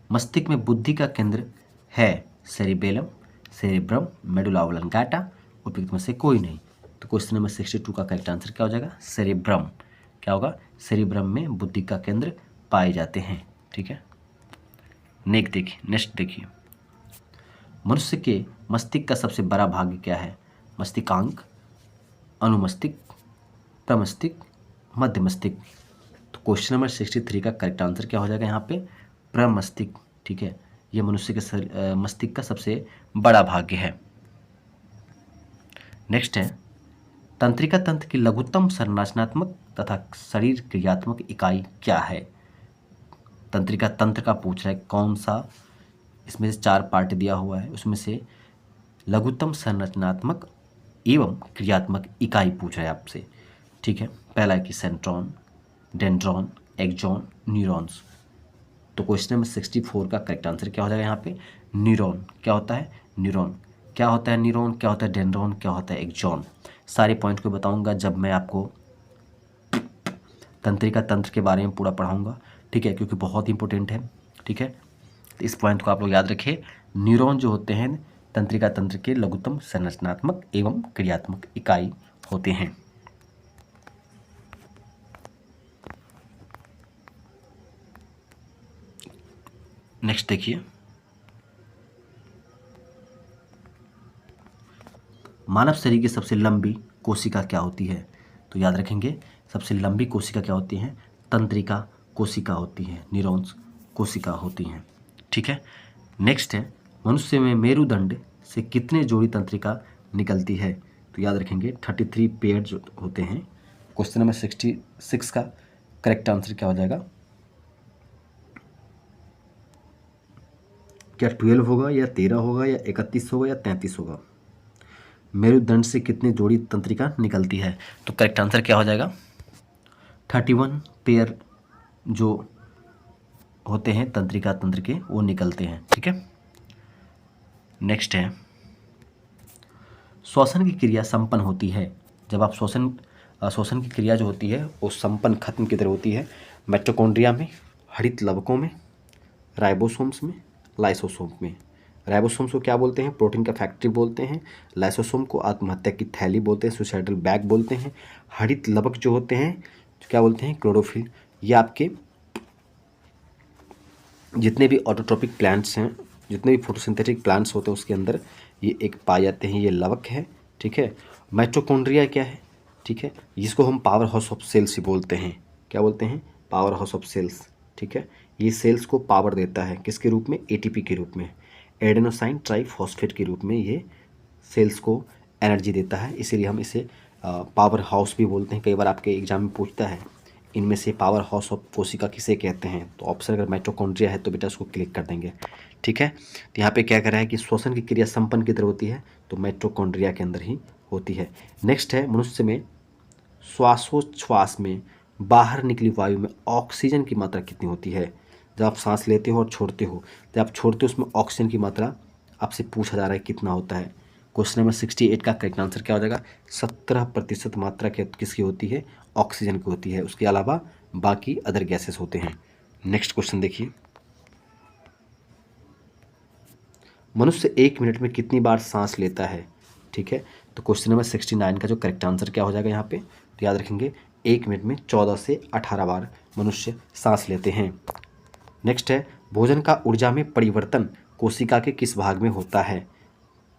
मस्तिष्क में बुद्धि का केंद्र है सेरिबेलम, सेरेब्रम, मेडुला ऑब्लांगाटा, उपयुक्त में से कोई नहीं, तो क्वेश्चन नंबर 62 का करेक्ट आंसर क्या हो जाएगा, सेरेब्रम। क्या होगा, सेरेब्रम में बुद्धि का केंद्र पाए जाते हैं। ठीक है, नेक्स्ट देखिए, मनुष्य के मस्तिष्क का सबसे बड़ा भाग क्या है, मस्तिष्कांक, अनुमस्तिष्क, प्रमस्तिष्क, मध्य मस्तिष्क, तो क्वेश्चन नंबर 63 का करेक्ट आंसर क्या हो जाएगा यहाँ पे, प्रमस्तिष्क। ठीक है, ये मनुष्य के मस्तिष्क का सबसे बड़ा भाग है। नेक्स्ट है, तंत्रिका तंत्र की लघुत्तम संरचनात्मक तथा शरीर क्रियात्मक इकाई क्या है, तंत्रिका तंत्र का पूछ रहा है कौन सा, इसमें से 4 पार्ट दिया हुआ है, उसमें से लघुत्तम संरचनात्मक एवं क्रियात्मक इकाई पूछ रहा है आपसे। ठीक है, पहला है कि सेंट्रॉन, डेंड्रॉन, एक्सॉन, न्यूरॉन्स, तो क्वेश्चन नंबर 64 का करेक्ट आंसर क्या हो जाएगा यहाँ पे, न्यूरॉन। क्या होता है न्यूरॉन, क्या होता है न्यूरॉन, क्या होता है डेंड्रॉन, क्या होता है एक्सॉन, सारे पॉइंट को बताऊंगा जब मैं आपको तंत्रिका तंत्र के बारे में पूरा पढ़ाऊंगा। ठीक है, क्योंकि बहुत इंपॉर्टेंट है। ठीक है, तो इस पॉइंट को आप लोग याद रखिए, न्यूरॉन जो होते हैं तंत्रिका तंत्र के लघुत्तम संरचनात्मक एवं क्रियात्मक इकाई होते हैं। नेक्स्ट देखिए, मानव शरीर की सबसे लंबी कोशिका क्या होती है? तो याद रखेंगे, सबसे लंबी कोशिका क्या होती है? तंत्रिका कोशिका होती है, न्यूरॉन्स कोशिका होती हैं। ठीक है। नेक्स्ट है, मनुष्य में मेरुदंड से कितने जोड़ी तंत्रिका निकलती है? तो याद रखेंगे 33 पेयर जो होते हैं। क्वेश्चन नंबर 66 का करेक्ट आंसर क्या हो जाएगा? क्या 12 होगा या 13 होगा या 31 होगा या 33 होगा? मेरुदंड से कितनी जोड़ी तंत्रिका निकलती है? तो करेक्ट आंसर क्या हो जाएगा? 31 पेयर जो होते हैं तंत्रिका तंत्र के, वो निकलते हैं। ठीक है। नेक्स्ट है, श्वसन की क्रिया संपन्न होती है जब आप श्वसन की क्रिया जो होती है वो संपन्न खत्म किधर होती है? माइटोकॉन्ड्रिया में, हरित लवकों में, राइबोसोम्स में, लाइसोसोम में। राइबोसोम्स को क्या बोलते हैं? प्रोटीन का फैक्ट्री बोलते हैं। लाइसोसोम को आत्महत्या की थैली बोलते हैं, सुसाइडल बैग बोलते हैं। हरित लवक जो होते हैं क्या बोलते हैं? क्लोरोफिल। ये आपके जितने भी ऑटोट्रोपिक प्लांट्स हैं, जितने भी फोटोसिंथेटिक प्लांट्स होते हैं उसके अंदर ये एक पाए जाते हैं, ये लवक है। ठीक है। माइटोकॉन्ड्रिया क्या है? ठीक है, जिसको हम पावर हाउस ऑफ सेल्स ही बोलते हैं। क्या बोलते हैं? Power house of cells. ठीक है। ये सेल्स को पावर देता है, किसके रूप में? एटीपी के रूप में, एडेनोसाइन ट्राइफॉस्फेट के रूप में ये सेल्स को एनर्जी देता है, इसीलिए हम इसे पावर हाउस भी बोलते हैं। कई बार आपके एग्जाम में पूछता है इनमें से पावर हाउस ऑफ कोशिका किसे कहते हैं? तो ऑप्शन अगर माइटोकॉन्ड्रिया है तो बेटा उसको क्लिक कर देंगे। ठीक है। तो यहाँ पे क्या कर रहा है कि श्वसन की क्रिया संपन्न किधर होती है? तो माइटोकॉन्ड्रिया के अंदर ही होती है। नेक्स्ट है, मनुष्य में श्वासोच्छ्वास में बाहर निकली वायु में ऑक्सीजन की मात्रा कितनी होती है? जब आप सांस लेते हो और छोड़ते हो, जब आप छोड़ते हो उसमें ऑक्सीजन की मात्रा आपसे पूछा जा रहा है कितना होता है। क्वेश्चन नंबर 68 का करेक्ट आंसर क्या हो जाएगा? 17% मात्रा किसकी होती है? ऑक्सीजन की होती है। उसके अलावा बाकी अदर गैसेस होते हैं। नेक्स्ट क्वेश्चन देखिए, मनुष्य 1 मिनट में कितनी बार सांस लेता है? ठीक है। तो क्वेश्चन नंबर 69 का जो करेक्ट आंसर क्या हो जाएगा यहाँ पे? तो याद रखेंगे 1 मिनट में 14 से 18 बार मनुष्य सांस लेते हैं। नेक्स्ट है, भोजन का ऊर्जा में परिवर्तन कोशिका के किस भाग में होता है?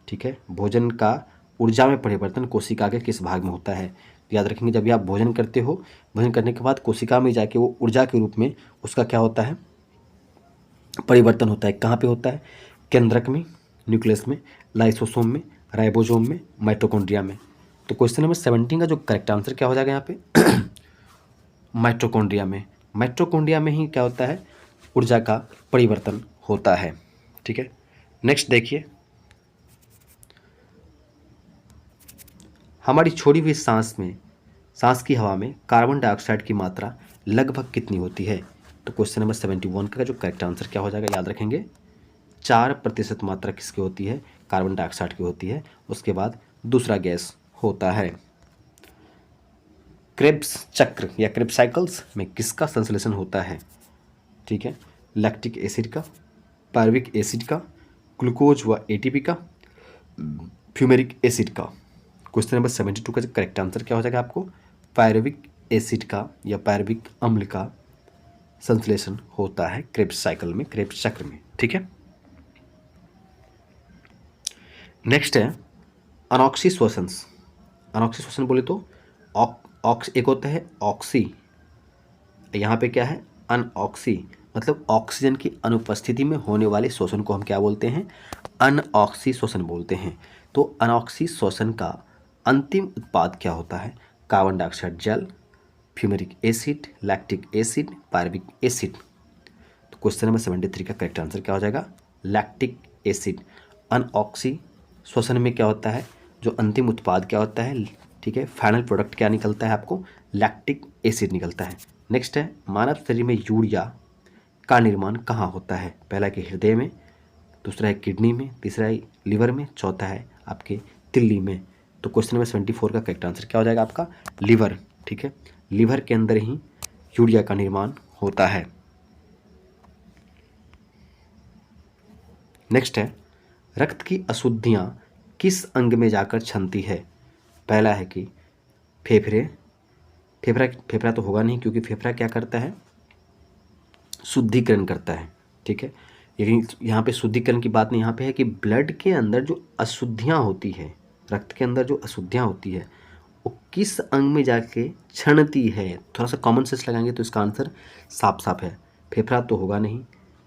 ठीक है। भोजन का ऊर्जा में परिवर्तन कोशिका के किस भाग में होता है? तो याद रखेंगे जब भी आप भोजन करते हो, भोजन करने के बाद कोशिका में जाके वो ऊर्जा के रूप में उसका क्या होता है? परिवर्तन होता है। कहाँ पे होता है? केंद्रक में, न्यूक्लियस में, लाइसोसोम में, राइबोसोम में, माइटोकॉन्ड्रिया में। तो क्वेश्चन नंबर 17 का जो करेक्ट आंसर क्या हो जाएगा यहाँ पे? माइटोकॉन्ड्रिया में। माइटोकॉन्ड्रिया में ही क्या होता है? ऊर्जा का परिवर्तन होता है। ठीक है। नेक्स्ट देखिए, हमारी छोड़ी हुई सांस की हवा में कार्बन डाइऑक्साइड की मात्रा लगभग कितनी होती है? तो क्वेश्चन नंबर 71 का जो करेक्ट आंसर क्या हो जाएगा? याद रखेंगे 4% मात्रा किसकी होती है? कार्बन डाइऑक्साइड की होती है। उसके बाद दूसरा गैस होता है। क्रेब्स चक्र या क्रेब्स साइकिल्स में किसका संश्लेषण होता है? ठीक है। लैक्टिक एसिड का, पायरुविक एसिड का, ग्लूकोज व एटीपी का, फ्यूमेरिक एसिड का। क्वेश्चन नंबर 72 का करेक्ट आंसर क्या हो जाएगा आपको? पायरुविक एसिड का या पायरुविक अम्ल का संश्लेषण होता है क्रेब्स साइकिल में, क्रेब्स चक्र में। ठीक है। नेक्स्ट है अनॉक्सी श्वसन। अनॉक्सी श्वसन बोले तो एक होता है ऑक्सी, यहाँ पे क्या है? अनऑक्सी, मतलब ऑक्सीजन की अनुपस्थिति में होने वाले श्वसन को हम क्या बोलते हैं? अनऑक्सी श्वसन बोलते हैं। तो अनऑक्सी श्वसन का अंतिम उत्पाद क्या होता है? कार्बन डाइऑक्साइड जल, fumaric acid, lactic acid, pyruvic acid. तो क्वेश्चन नंबर 73 का करेक्ट आंसर क्या हो जाएगा? Lactic acid. अनऑक्सी श्वसन में क्या होता है? जो अंतिम उत्पाद क्या होता है? ठीक है, फाइनल प्रोडक्ट क्या निकलता है आपको? लैक्टिक एसिड निकलता है। नेक्स्ट है, मानव शरीर में यूरिया का निर्माण कहाँ होता है? पहला है हृदय में, दूसरा है किडनी में, तीसरा है लिवर में, चौथा है आपके तिल्ली में। तो क्वेश्चन नंबर 74 का करेक्ट आंसर क्या हो जाएगा आपका? लिवर। ठीक है, लिवर के अंदर ही यूरिया का निर्माण होता है। नेक्स्ट है, रक्त की अशुद्धियाँ किस अंग में जाकर छनती है? पहला है कि फेफड़ा तो होगा नहीं, क्योंकि फेफड़ा क्या करता है? शुद्धिकरण करता है। ठीक है, लेकिन यहाँ पे शुद्धिकरण की बात नहीं, यहाँ पे है कि ब्लड के अंदर जो अशुद्धियाँ होती है, रक्त के अंदर जो अशुद्धियाँ होती है वो किस अंग में जाके क्षणती है। थोड़ा सा कॉमन सेंस लगाएंगे तो इसका आंसर साफ साफ है। फेफड़ा तो होगा नहीं,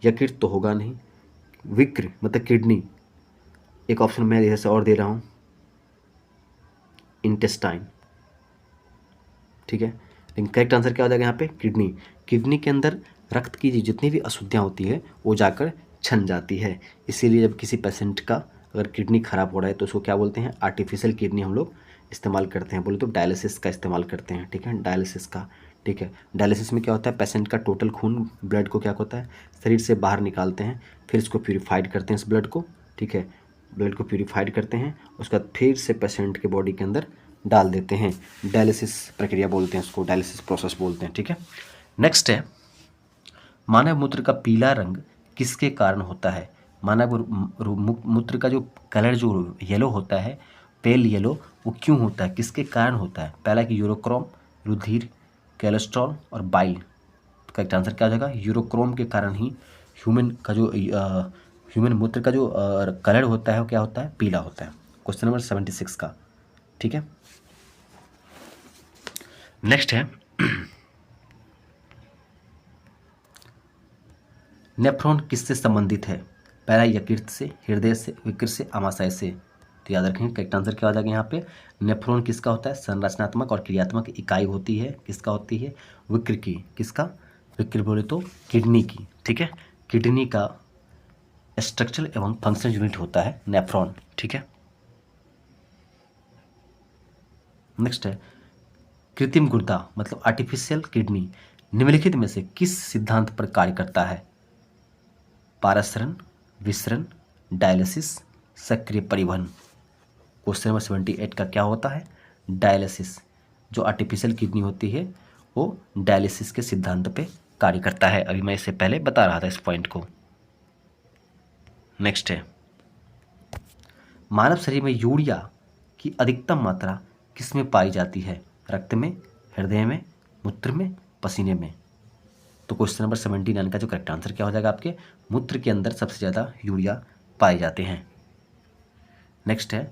यकृत तो होगा नहीं, विक्र मतलब किडनी, एक ऑप्शन मैं इधर से और दे रहा हूँ, इंटेस्टाइन, ठीक है। लेकिन करेक्ट आंसर क्या हो जाएगा यहाँ पे, किडनी। किडनी के अंदर रक्त की जितनी भी अशुद्धियाँ होती है वो जाकर छन जाती है। इसीलिए जब किसी पेशेंट का अगर किडनी खराब हो रहा है तो उसको क्या बोलते हैं, आर्टिफिशियल किडनी हम लोग इस्तेमाल करते हैं, बोले तो डायलिसिस का इस्तेमाल करते हैं, ठीक है, डायलिसिस का, ठीक है। डायलिसिस में क्या होता है, पेशेंट का टोटल खून ब्लड को क्या होता है, शरीर से बाहर निकालते हैं, फिर इसको प्यूरीफाइड करते हैं इस ब्लड को, ठीक है, ब्लड को प्यूरीफाइड करते हैं, उसके बाद फिर से पेशेंट के बॉडी के अंदर डाल देते हैं। डायलिसिस प्रक्रिया बोलते हैं उसको, डायलिसिस प्रोसेस बोलते हैं, ठीक है। नेक्स्ट है, मानव मूत्र का पीला रंग किसके कारण होता है। मानव मूत्र का जो कलर जो येलो होता है, पेल येलो, वो क्यों होता है, किसके कारण होता है। पहला कि यूरोक्रोम, रुधिर, कोलेस्ट्रॉल और बाइल। तो करेक्ट आंसर क्या हो जाएगा, यूरोक्रोम के कारण ही ह्यूमन मूत्र का जो कलर होता है वो क्या होता है, पीला होता है। क्वेश्चन नंबर 76 का, ठीक है। नेक्स्ट है, नेफ्रॉन किससे संबंधित है। पहला यकृत से, हृदय से, विकृत से, आमाशय से। तो याद रखेंगे करेक्ट आंसर क्या हो जाएगा यहाँ पे, नेफ्रॉन किसका होता है, संरचनात्मक और क्रियात्मक इकाई होती है, किसका होती है, विकृ की। किसका, विकृ बोले तो किडनी की, ठीक है। किडनी का स्ट्रक्चरल एवं फंक्शनल यूनिट होता है नेफ्रॉन, ठीक है। नेक्स्ट है, कृत्रिम गुर्दा मतलब आर्टिफिशियल किडनी निम्नलिखित में से किस सिद्धांत पर कार्य करता है। पारसरण, विसरण, डायलिसिस, सक्रिय परिवहन। क्वेश्चन नंबर 78 का क्या होता है, डायलिसिस। जो आर्टिफिशियल किडनी होती है वो डायलिसिस के सिद्धांत पे कार्य करता है। अभी मैं इससे पहले बता रहा था इस पॉइंट को। नेक्स्ट है, मानव शरीर में यूरिया की अधिकतम मात्रा किसमें पाई जाती है। रक्त में, हृदय में, मूत्र में, पसीने में। तो क्वेश्चन नंबर 79 का जो करेक्ट आंसर क्या हो जाएगा, आपके मूत्र के अंदर सबसे ज़्यादा यूरिया पाए जाते हैं। नेक्स्ट है,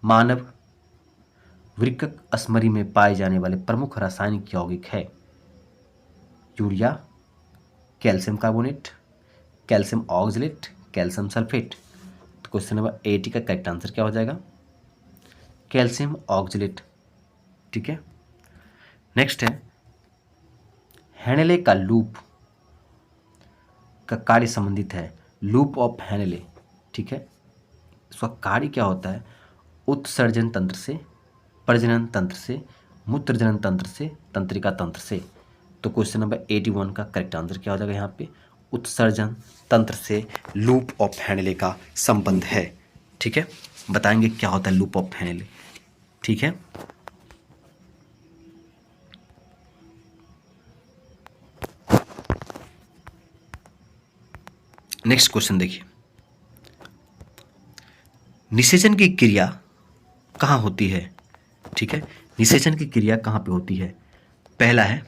मानव वृक्क अस्मरी में पाए जाने वाले प्रमुख रासायनिक यौगिक है। Urea, calcium carbonate, calcium oxalate, calcium sulphate. तो क्वेश्चन नंबर 80 का करेक्ट आंसर क्या हो जाएगा, कैल्शियम ऑक्सलेट, ठीक है। नेक्स्ट है, हेनेले का लूप का कार्य संबंधित है, लूप ऑफ हेनेले, ठीक है। इसका कार्य क्या होता है, उत्सर्जन तंत्र से, प्रजनन तंत्र से, मूत्रजनन तंत्र से, तंत्रिका तंत्र से। तो क्वेश्चन नंबर 81 का करेक्ट आंसर क्या हो जाएगा यहाँ पे, उत्सर्जन तंत्र से लूप ऑफ हेनेले का संबंध है, ठीक है। बताएंगे क्या होता है लूप ऑफ हेनेले, ठीक है। नेक्स्ट क्वेश्चन देखिए, निषेचन की क्रिया कहाँ होती है, ठीक है। निषेचन की क्रिया कहाँ पे होती है। पहला है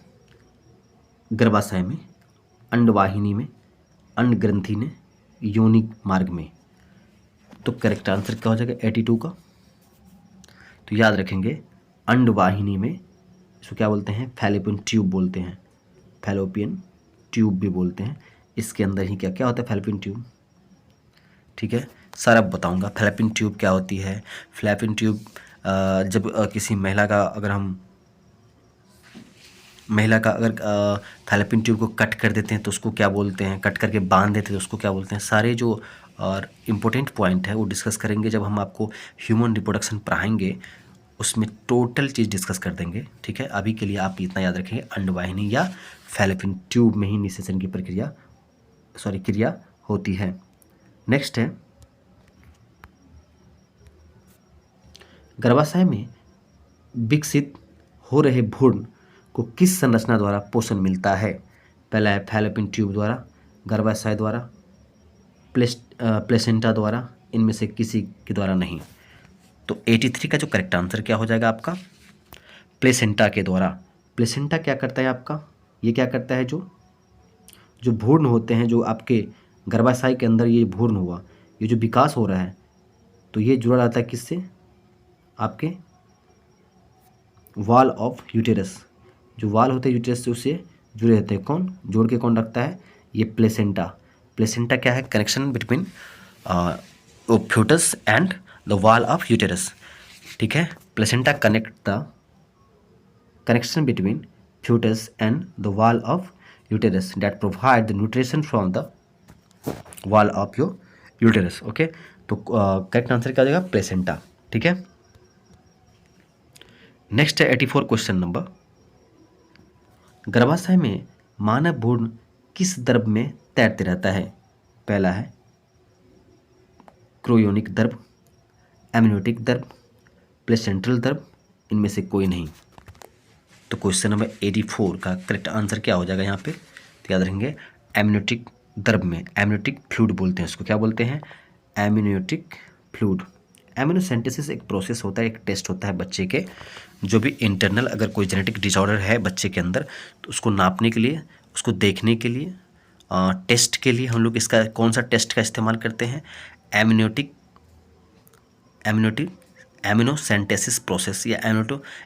गर्भाशय में, अंडवाहिनी में, अंड ग्रंथि में, योनि मार्ग में। तो करेक्ट आंसर क्या हो जाएगा 82 का। तो याद रखेंगे, अंडवाहिनी में इसको क्या बोलते हैं, फैलोपियन ट्यूब बोलते हैं, फैलोपियन ट्यूब भी बोलते हैं। इसके अंदर ही क्या क्या होता है, फैलोपियन ट्यूब, ठीक है। सर अब बताऊंगा फैलोपियन ट्यूब क्या होती है। फैलोपियन ट्यूब जब किसी महिला का अगर फैलोपियन ट्यूब को कट कर देते हैं तो उसको क्या बोलते हैं, कट करके बांध देते हैं तो उसको क्या बोलते हैं। सारे जो और इम्पोर्टेंट पॉइंट है वो डिस्कस करेंगे जब हम आपको ह्यूमन रिप्रोडक्शन पढ़ाएंगे, उसमें टोटल चीज़ डिस्कस कर देंगे, ठीक है। अभी के लिए आप इतना याद रखेंगे, अंडवाहिनी या फैलोपियन ट्यूब में ही निषेचन की क्रिया होती है। नेक्स्ट है, गर्भाशय में विकसित हो रहे भ्रूण को किस संरचना द्वारा पोषण मिलता है। पहला है फैलोपियन ट्यूब द्वारा, गर्भाशय द्वारा, प्लेसेंटा द्वारा, इनमें से किसी के द्वारा नहीं। तो 83 का जो करेक्ट आंसर क्या हो जाएगा आपका, प्लेसेंटा के द्वारा। प्लेसेंटा क्या करता है आपका, ये क्या करता है, जो जो भ्रूण होते हैं, जो आपके गर्भाशय के अंदर ये भ्रूण हुआ, ये जो विकास हो रहा है, तो ये जुड़ा रहता है किससे? आपके वॉल ऑफ यूटेरस। जो वॉल होते हैं यूटेरस से उससे जुड़े रहते हैं। कौन जोड़ के कौन रखता है? ये प्लेसेंटा। प्लेसेंटा क्या है? Connection between foetus and the wall of uterus. ठीक है, placenta connect the connection between fetus and the wall of uterus that provide the nutrition from the wall of your uterus. Okay, तो correct answer क्या हो जाएगा? Placenta. ठीक है, next है 84 question number. गर्भाशय में मानव भ्रूण किस द्रव में तैरते रहता है? पहला है क्रोयोनिक द्रव, एमनियोटिक द्रव, प्लेसेंट्रल द्रव, इनमें से कोई नहीं। तो क्वेश्चन नंबर 84 का करेक्ट आंसर क्या हो जाएगा यहाँ पे? तो याद रखेंगे एमनियोटिक द्रव में, एमनियोटिक फ्लूइड बोलते हैं उसको। क्या बोलते हैं? Amniotic fluid. एमिनोसेंटेसिस एक प्रोसेस होता है, एक टेस्ट होता है बच्चे के, जो भी इंटरनल अगर कोई जेनेटिक डिसऑर्डर है बच्चे के अंदर, तो उसको नापने के लिए, उसको देखने के लिए, टेस्ट के लिए हम लोग इसका कौन सा टेस्ट का इस्तेमाल करते हैं? एमिनोसेंटेसिस प्रोसेस या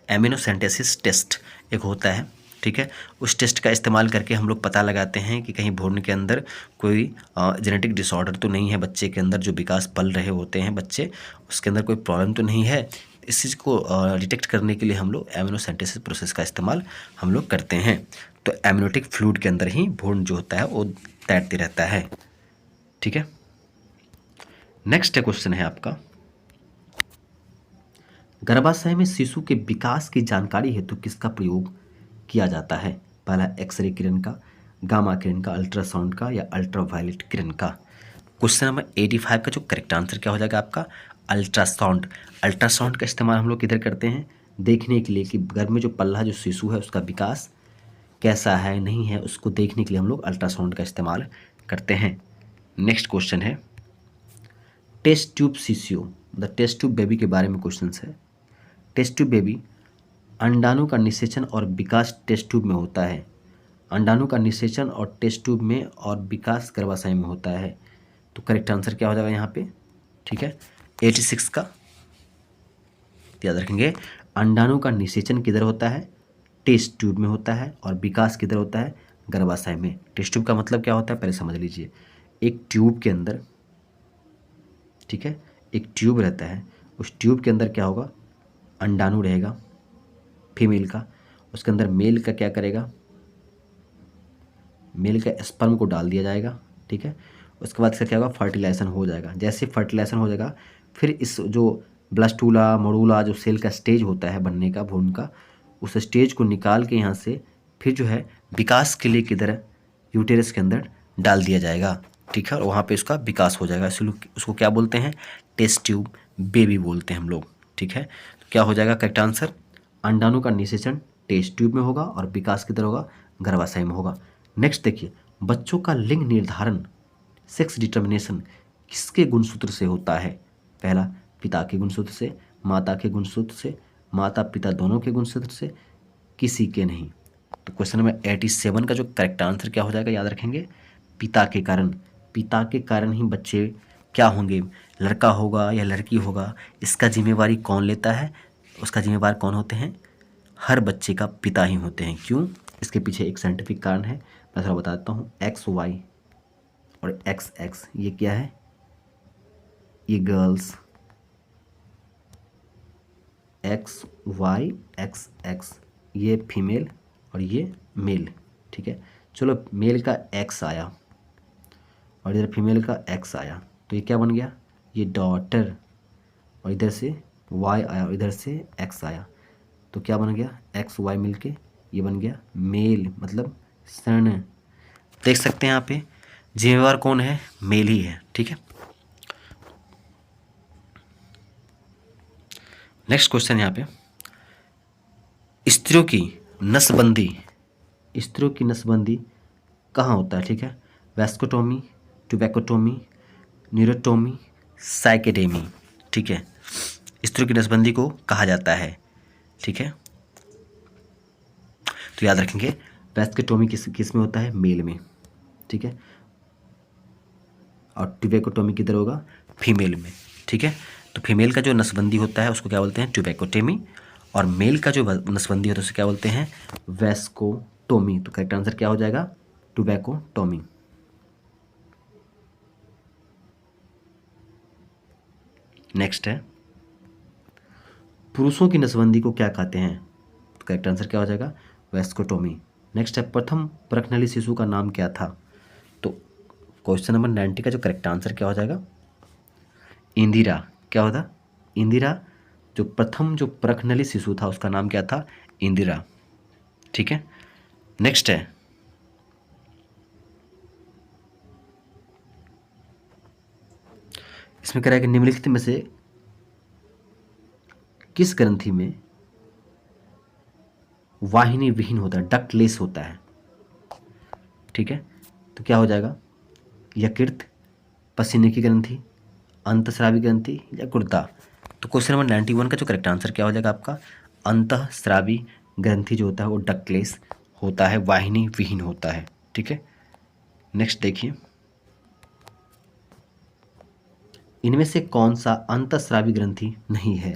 एमिनोसेंटेसिस टेस्ट एक होता है। ठीक है, उस टेस्ट का इस्तेमाल करके हम लोग पता लगाते हैं कि कहीं भ्रूण के अंदर कोई जेनेटिक डिसऑर्डर तो नहीं है, बच्चे के अंदर जो विकास पल रहे होते हैं बच्चे, उसके अंदर कोई प्रॉब्लम तो नहीं है। इस चीज़ को डिटेक्ट करने के लिए हम लोग एमिनोसेंटेसिस प्रोसेस का इस्तेमाल हम लोग करते हैं। तो एमनियोटिक फ्लूइड के अंदर ही भ्रूण जो होता है वो तैरते रहता है। ठीक है, नेक्स्ट क्वेश्चन है आपका, गर्भाशय में शिशु के विकास की जानकारी हेतु किसका प्रयोग किया जाता है? पहला एक्सरे किरण का, गामा किरण का, अल्ट्रासाउंड का या अल्ट्रावायलेट किरण का। क्वेश्चन नंबर 85 का जो करेक्ट आंसर क्या हो जाएगा आपका? अल्ट्रासाउंड। अल्ट्रासाउंड का इस्तेमाल हम लोग किधर करते हैं? देखने के लिए कि गर्भ में जो पल्ला जो शिशु है उसका विकास कैसा है, नहीं है, उसको देखने के लिए हम लोग अल्ट्रासाउंड का इस्तेमाल करते हैं। नेक्स्ट क्वेश्चन है टेस्ट ट्यूब शिशु, द टेस्ट ट्यूब बेबी के बारे में क्वेश्चन है। टेस्ट ट्यूब बेबी अंडाणु का निषेचन और विकास टेस्ट ट्यूब में होता है। अंडाणु का निषेचन और टेस्ट ट्यूब में और विकास गर्भाशय में होता है। तो करेक्ट आंसर क्या हो जाएगा यहाँ पे? ठीक है, 86 का याद रखेंगे, अंडाणु का निषेचन किधर होता है? टेस्ट ट्यूब में होता है, और विकास किधर होता है? गर्भाशय में। टेस्ट ट्यूब का मतलब क्या होता है पहले समझ लीजिए। एक ट्यूब के अंदर, ठीक है, एक ट्यूब रहता है, उस ट्यूब के अंदर क्या होगा? अंडाणु रहेगा फीमेल का, उसके अंदर मेल का क्या करेगा? मेल का स्पर्म को डाल दिया जाएगा। ठीक है, उसके बाद इसका क्या होगा? फर्टिलाइजेशन हो जाएगा। जैसे फर्टिलाइजेशन हो जाएगा, फिर इस जो ब्लास्टूला मरूला जो सेल का स्टेज होता है बनने का भ्रूण का, उस स्टेज को निकाल के यहाँ से फिर जो है विकास के लिए किधर? यूटेरस के अंदर डाल दिया जाएगा। ठीक है, और वहाँ पे उसका विकास हो जाएगा, इसलिए उसको क्या बोलते हैं? टेस्ट ट्यूब बेबी बोलते हैं हम लोग। ठीक है, तो क्या हो जाएगा करेक्ट आंसर? अंडाणु का निषेचन टेस्ट ट्यूब में होगा और विकास किधर होगा? गर्भाशय में होगा। नेक्स्ट देखिए, बच्चों का लिंग निर्धारण, सेक्स डिटर्मिनेशन किसके गुणसूत्र से होता है? पहला पिता के गुणसूत्र से, माता के गुणसूत्र से, माता पिता दोनों के गुणसूत्र से, किसी के नहीं। तो क्वेश्चन नंबर 87 का जो करेक्ट आंसर क्या हो जाएगा? याद रखेंगे, पिता के कारण। पिता के कारण ही बच्चे क्या होंगे? लड़का होगा या लड़की होगा, इसका जिम्मेवारी कौन लेता है? उसका जिम्मेवार कौन होते हैं? हर बच्चे का पिता ही होते हैं। क्यों? इसके पीछे एक साइंटिफिक कारण है, मैं थोड़ा बताता हूँ। XY और XX ये क्या है? ये गर्ल्स, XY XX ये फीमेल और ये मेल। ठीक है, चलो मेल का X आया और इधर फीमेल का X आया, तो ये क्या बन गया? ये डॉटर, और इधर से Y आया और इधर से X आया, तो क्या बन गया? XY मिलके ये बन गया मेल, मतलब सन। देख सकते हैं यहाँ पे जिम्मेवार कौन है? मेल ही है। ठीक है, नेक्स्ट क्वेश्चन यहाँ पे, स्त्रियों की नसबंदी, स्त्रियों की नसबंदी कहाँ होता है? ठीक है, वैस्कोटोमी, ट्यूबैकोटोमी, न्यूरोटोमी, साइकेडेमी। ठीक है, स्त्रियों की नसबंदी को कहा जाता है। ठीक है, तो याद रखेंगे वैस्कोटोमी किस में होता है? मेल में। ठीक है। और ट्यूबेकोटोमी किधर होगा? फीमेल में, ठीक है। तो फीमेल का जो नसबंदी होता है उसको क्या बोलते हैं? ट्यूबेकोटोमी। और मेल का जो नसबंदी होता है उसे क्या बोलते हैं? वेस्कोटोमी। तो करेक्ट आंसर क्या हो जाएगा? ट्यूबेकोटोमी। नेक्स्ट है, पुरुषों की नसबंदी को क्या कहते हैं? तो करेक्ट आंसर क्या हो जाएगा? वेस्कोटोमी। नेक्स्ट है, प्रथम परखनली शिशु का नाम क्या था? तो क्वेश्चन नंबर 90 का जो करेक्ट आंसर क्या हो जाएगा? इंदिरा। क्या होता? इंदिरा। जो प्रथम जो परखनली शिशु था उसका नाम क्या था? इंदिरा, ठीक है। नेक्स्ट है, इसमें कह रहा है कि निम्नलिखित में से किस ग्रंथि में वाहिनी विहीन होता है, डक्टलेस होता है? ठीक है, तो क्या हो जाएगा? यकृत, पसीने की ग्रंथि, अंतःस्रावी ग्रंथि या गुर्दा? तो क्वेश्चन नंबर 91 का जो करेक्ट आंसर क्या हो जाएगा आपका? अंतःस्रावी ग्रंथि जो होता है वो डक्टलेस होता है, वाहिनी विहीन होता है, ठीक है। नेक्स्ट देखिए, इनमें से कौन सा अंतःस्रावी ग्रंथि नहीं है?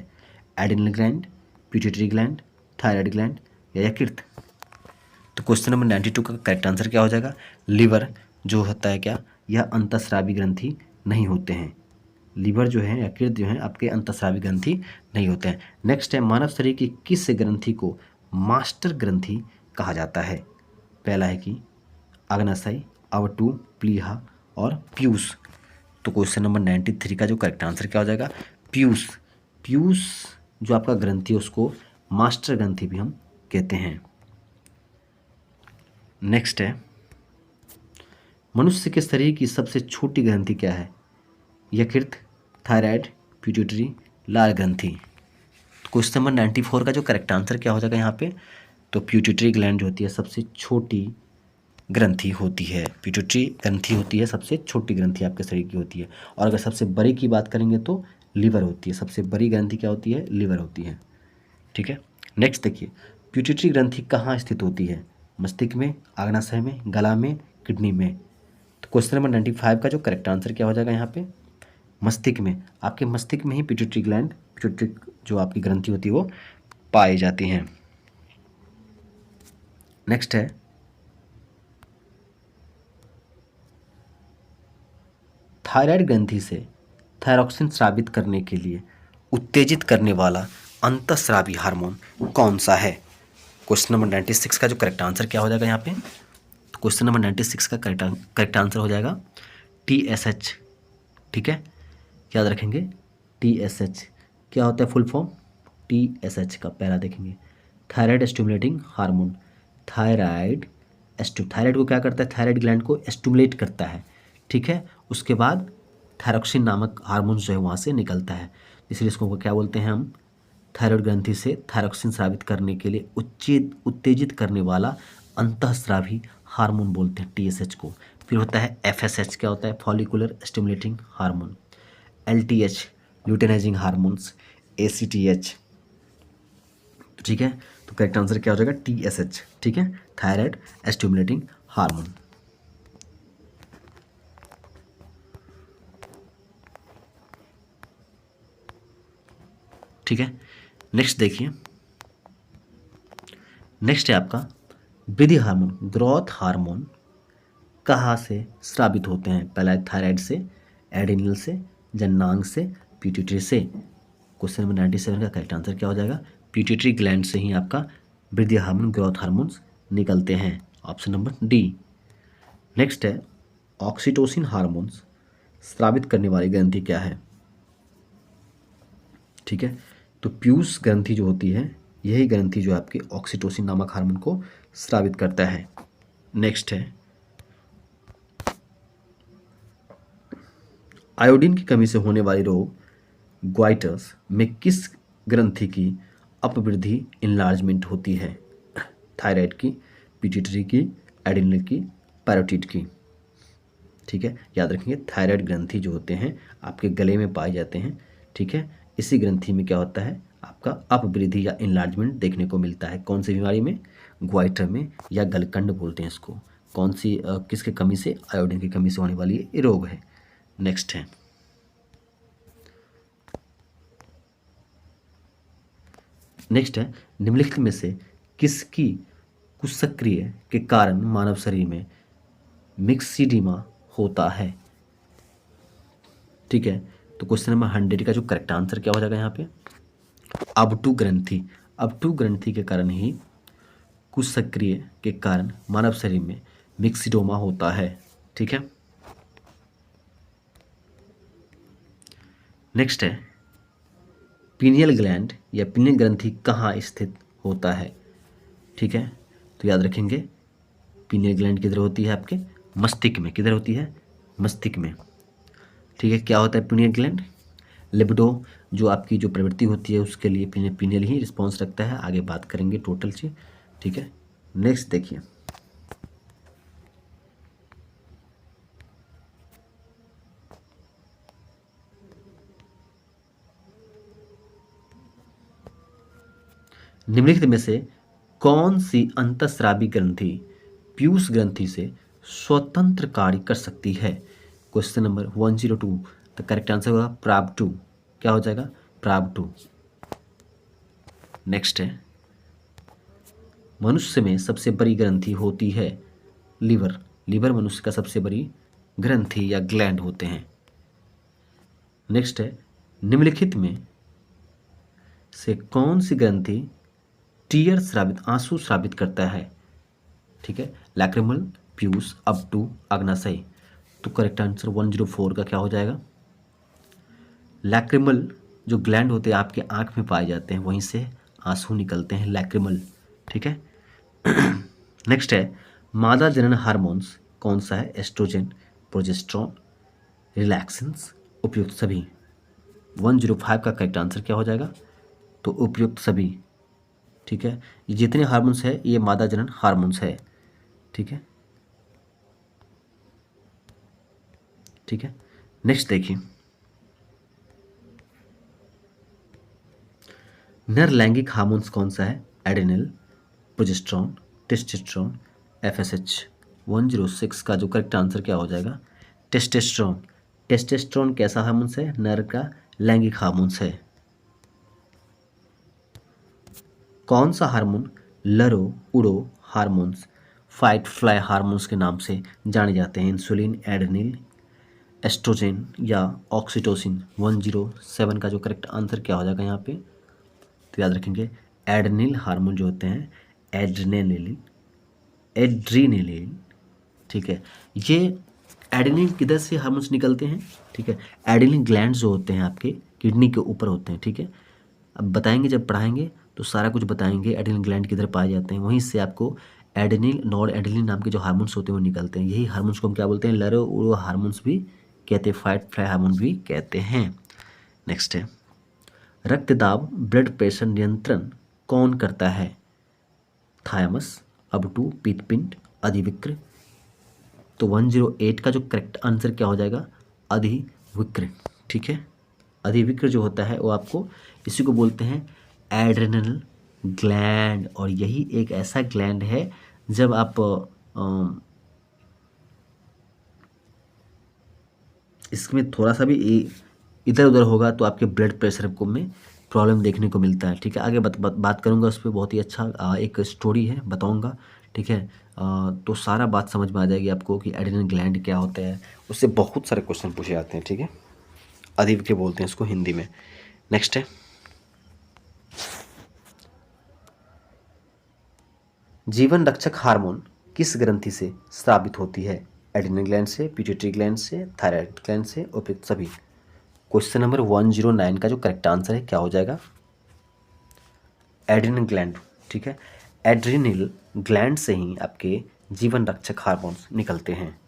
Adrenal gland, pituitary gland, thyroid gland या यकृत? तो क्वेश्चन नंबर 92 का करेक्ट आंसर क्या हो जाएगा? लीवर जो होता है क्या, यह अंतःस्रावी ग्रंथि नहीं होते हैं। लीवर जो है, यकृत जो है आपके अंतःस्रावी ग्रंथि नहीं होते हैं। नेक्स्ट है, मानव शरीर की किस ग्रंथि को मास्टर ग्रंथि कहा जाता है? पहला है कि अग्नाशय, अवटु, प्लीहा और पीयूष। तो क्वेश्चन नंबर 93 का जो करेक्ट आंसर क्या हो जाएगा? पीयूष। पीयूष जो आपका ग्रंथि है उसको मास्टर ग्रंथि भी हम कहते हैं। नेक्स्ट है, मनुष्य के शरीर की सबसे छोटी ग्रंथि क्या है? यकृत, थायराइड, पिट्यूटरी, लाल ग्रंथि। क्वेश्चन नंबर 94 का जो करेक्ट आंसर क्या हो जाएगा यहाँ पे? तो पिट्यूटरी ग्लैंड जो होती है सबसे छोटी ग्रंथि होती है। पिट्यूटरी ग्रंथि होती है सबसे छोटी ग्रंथि आपके शरीर की होती है। और अगर सबसे बड़ी की बात करेंगे तो लीवर होती है। सबसे बड़ी ग्रंथि क्या होती है? लीवर होती है, ठीक है। नेक्स्ट देखिए, पिट्यूटरी ग्रंथि कहाँ स्थित होती है? मस्तिष्क में, अग्नाशय में, गला में, किडनी में? तो क्वेश्चन नंबर 95 का जो करेक्ट आंसर क्या हो जाएगा यहाँ पे? मस्तिष्क में। आपके मस्तिष्क में ही पिट्यूटरी ग्लैंड, पिट्यूटरी जो आपकी ग्रंथि होती है वो पाई जाती हैं। नेक्स्ट है, थायराइड ग्रंथि से थायरॉक्सिन स्रावित करने के लिए उत्तेजित करने वाला अंतःस्रावी हार्मोन कौन सा है? क्वेश्चन नंबर 96 का जो करेक्ट आंसर क्या हो जाएगा यहाँ पे? तो क्वेश्चन नंबर 96 का करेक्ट आंसर हो जाएगा TSH, ठीक है। याद रखेंगे TSH क्या होता है फुल फॉर्म? TSH का पहला देखेंगे, थायराइड स्टिमुलेटिंग हार्मोन। थायराइड को क्या करता है? थायराइड ग्लैंड को स्टिमुलेट करता है, ठीक है। उसके बाद थायरॉक्सिन नामक हार्मोन जो है वहाँ से निकलता है, इसलिए इसको क्या बोलते हैं हम? थायराइड ग्रंथि से थायरॉक्सिन स्रावित करने के लिए उत्तेजित करने वाला अंतःस्रावी हार्मोन बोलते हैं TSH को। फिर होता है FSH, क्या होता है? Follicular stimulating hormone. LTH luteinising hormones, ACTH, ठीक है। तो करेक्ट आंसर क्या हो जाएगा? TSH, ठीक है, थायराइड स्टिमुलेटिंग हार्मोन। ठीक है। नेक्स्ट देखिए, नेक्स्ट है आपका वृद्धि हार्मोन, ग्रोथ हार्मोन कहाँ से स्रावित होते हैं? पहला है थायराइड से, एड्रिनल से, जननांग से, पिट्यूटरी से। क्वेश्चन नंबर 97 का करेक्ट आंसर क्या हो जाएगा? पिट्यूटरी ग्लैंड से ही आपका वृद्धि हार्मोन, ग्रोथ हार्मोन्स निकलते हैं, ऑप्शन नंबर डी। नेक्स्ट है, ऑक्सीटोसिन हार्मोन्स स्रावित करने वाली ग्रंथि क्या है? ठीक है, तो पीयूष ग्रंथि जो होती है यही ग्रंथि जो आपके ऑक्सीटोसिन नामक हार्मोन को स्रावित करता है। नेक्स्ट है, आयोडीन की कमी से होने वाली रोग ग्वाइटर्स में किस ग्रंथि की अपवृद्धि इनलार्जमेंट होती है? थायराइड की, पिट्यूटरी की, एड्रिनल की, पैरोटिड की? ठीक है, याद रखेंगे थायराइड ग्रंथि जो होते हैं आपके गले में पाए जाते हैं, ठीक है। इसी ग्रंथि में क्या होता है? आपका अपवृद्धि या इनलार्जमेंट देखने को मिलता है। कौन सी बीमारी में? ग्वाइटर में, या गलकंड बोलते हैं इसको, कौन सी किसके कमी से, आयोडीन की कमी से होने वाली ये रोग है। नेक्स्ट है निम्नलिखित में से किसकी कुसक्रिय के कारण मानव शरीर में मिक्सिडीमा होता है। ठीक है, तो क्वेश्चन नंबर 100 का जो करेक्ट आंसर क्या हो जाएगा यहाँ पे, अबटू ग्रंथि। अबटू ग्रंथि के कारण ही कुसक्रिय के कारण मानव शरीर में मिक्सिडोमा होता है। ठीक है, नेक्स्ट है पीनियल ग्लैंड या पीनियल ग्रंथि कहाँ स्थित होता है। ठीक है, तो याद रखेंगे पीनियल ग्लैंड किधर होती है, आपके मस्तिष्क में। किधर होती है, मस्तिष्क में। ठीक है, क्या होता है पीनियल ग्लैंड, लिबिडो जो आपकी जो प्रवृत्ति होती है उसके लिए पीनियल ही रिस्पॉन्स रखता है। आगे बात करेंगे टोटल चीज। ठीक है, नेक्स्ट देखिए निम्नलिखित में से कौन सी अंतःस्रावी ग्रंथि पीयूष ग्रंथि से स्वतंत्र कार्य कर सकती है। Question number 102, the correct answer होगा प्राब2। क्या हो जाएगा, प्राब2। नेक्स्ट है मनुष्य में सबसे बड़ी ग्रंथि होती है लीवर। लीवर मनुष्य का सबसे बड़ी ग्रंथि या ग्लैंड होते हैं। नेक्स्ट है निम्नलिखित में से कौन सी ग्रंथि टीयर स्रावित, आंसू स्रावित करता है। ठीक है, लैक्रिमल, पीयूष, अबटू, अग्नाशय। तो करेक्ट आंसर 104 का क्या हो जाएगा, लैक्रिमल जो ग्लैंड होते हैं आपके आंख में पाए जाते हैं, वहीं से आंसू निकलते हैं, लैक्रिमल। ठीक है, नेक्स्ट है मादा जनन हार्मोन्स कौन सा है, एस्ट्रोजन, प्रोजेस्टेरोन, रिलैक्सेंस, उपयुक्त सभी। 105 का करेक्ट आंसर क्या हो जाएगा, तो उपयुक्त सभी। ठीक है, ये जितने हार्मोन्स है ये मादा जनन हार्मोन्स है। ठीक है, ठीक है, नेक्स्ट देखिए नर लैंगिक हार्मोन्स कौन सा है, एड्रेनल, प्रोजेस्टेरोन, टेस्टोस्टेरोन, एफएसएच। 106 का जो करेक्ट आंसर क्या हो जाएगा, टेस्टोस्टेरोन। टेस्टोस्टेरोन कैसा हार्मोन्स है, नर का लैंगिक हार्मोन्स है। कौन सा हार्मोन लरो उड़ो हार्मोन्स, फाइट फ्लाई हार्मोन्स के नाम से जाने जाते हैं, इंसुलिन, एड्रेनल, एस्ट्रोजन या ऑक्सीटोसिन। 107 का जो करेक्ट आंसर क्या हो जाएगा यहाँ पे, तो याद रखेंगे एड्रेनल हार्मोन जो होते हैं, एड्रेनलिन, एड्रीनलिन। ठीक है, ये एड्रेनलिन किधर से हार्मोन्स निकलते हैं। ठीक है, एड्रेनलिन ग्लैंड जो होते हैं आपके किडनी के ऊपर होते हैं। ठीक है, अब बताएंगे जब पढ़ाएंगे तो सारा कुछ बताएंगे एड्रेनल ग्लैंड किधर पाए जाते हैं, वहीं से आपको एड्रेनल, नॉर एड्रेनलिन नाम के जो हार्मोन्स होते हैं वो निकलते हैं। यही हार्मोन्स को हम क्या बोलते हैं, लरो उड़ो हार्मोन्स भी कहते हैं, फाइट फ्लाई हार्मोन भी कहते हैं। नेक्स्ट है रक्तदाब ब्लड प्रेशर नियंत्रण कौन करता है, थायमस, अबटू, पीतपिंड, अधिविक्र। तो 108 का जो करेक्ट आंसर क्या हो जाएगा, अधिविक्र। ठीक है, अधिविक्र जो होता है वो आपको इसी को बोलते हैं एड्रेनल ग्लैंड, और यही एक ऐसा ग्लैंड है जब आप इसमें थोड़ा सा भी इधर उधर होगा तो आपके ब्लड प्रेशर को में प्रॉब्लम देखने को मिलता है। ठीक है, आगे बात करूंगा उस पर, बहुत ही अच्छा एक स्टोरी है बताऊंगा। ठीक है, तो सारा बात समझ में आ जाएगी आपको कि एड्रेनल ग्लैंड क्या होता है, उससे बहुत सारे क्वेश्चन पूछे जाते हैं। ठीक है, अधिविक्र बोलते हैं इसको हिंदी में। नेक्स्ट है जीवन रक्षक हार्मोन किस ग्रंथि से स्रावित होती है, एड्रेनल ग्लैंड से, पिट्यूटरी ग्लैंड से, थायराइड ग्लैंड से, उपयुक्त सभी। क्वेश्चन नंबर 109 का जो करेक्ट आंसर है क्या हो जाएगा, एड्रेनल ग्लैंड। ठीक है, एड्रेनल ग्लैंड से ही आपके जीवन रक्षक हार्मोन्स निकलते हैं।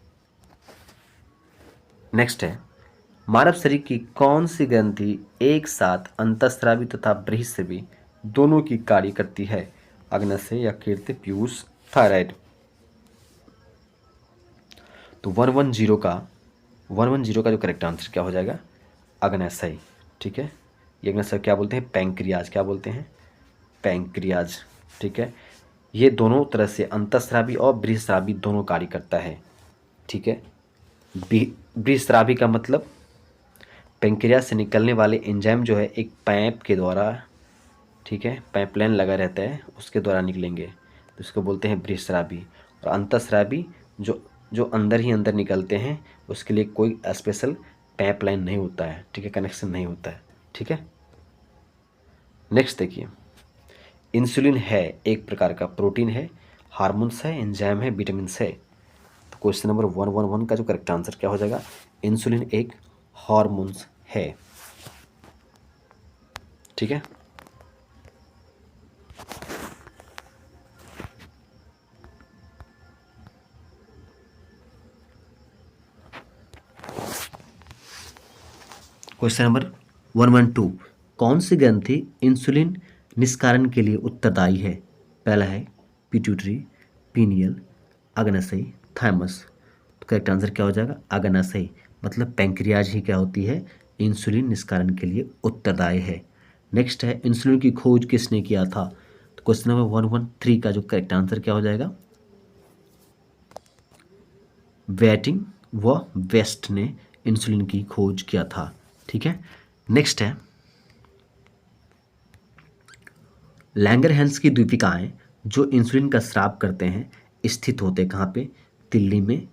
नेक्स्ट है मानव शरीर की कौन सी ग्रंथि एक साथ अंतःस्रावी तथा बृहस्रावी दोनों की कार्य करती है, अग्नाशय, यकृत, पीयूष, थायराइड। तो 110 का जो करेक्ट आंसर क्या हो जाएगा, अग्नाशय। ठीक है, ये अग्नाशय क्या बोलते हैं, पैंक्रियाज। क्या बोलते हैं, पैंक्रियाज। ठीक है, ये दोनों तरह से अंतःस्रावी और बृहस्रावी दोनों कार्य करता है। ठीक है, बृहस्रावी का मतलब पेंक्रियाज से निकलने वाले एंजाइम जो है एक पाइप के द्वारा, ठीक है, पाइपलाइन लगा रहता है उसके द्वारा निकलेंगे, तो उसको बोलते हैं बृहस्रावी। और अंतःस्रावी जो जो अंदर ही अंदर निकलते हैं, उसके लिए कोई स्पेशल पाइपलाइन नहीं होता है, ठीक है, कनेक्शन नहीं होता है। ठीक है, नेक्स्ट देखिए, इंसुलिन है एक प्रकार का प्रोटीन है, हार्मोन्स है, एंजाइम है, विटामिन्स है। तो क्वेश्चन नंबर 111 का जो करेक्ट आंसर क्या हो जाएगा, इंसुलिन एक हार्मोन्स है। ठीक है, क्वेश्चन नंबर 112, कौन सी ग्रंथि इंसुलिन निस्कारण के लिए उत्तरदायी है? पहला है पिट्यूटरी, पीनियल, अग्नाशय, थाइमस। तो करेक्ट आंसर क्या हो जाएगा, अग्नाशय, मतलब पैंक्रियाज ही क्या होती है, इंसुलिन निस्कारण के लिए उत्तरदायी है। नेक्स्ट है, इंसुलिन की खोज किसने किया था? तो क्वेश्चन नंबर 113 का जो करेक्ट आंसर क्या हो जाएगा, वेटिंग व वेस्ट ने इंसुलिन की खोज किया था। ठीक है, नेक्स्ट है, लैंगरहैंस की द्वीपिकाएं जो इंसुलिन का स्राव करते हैं स्थित होते कहाँ पे? तिल्ली में,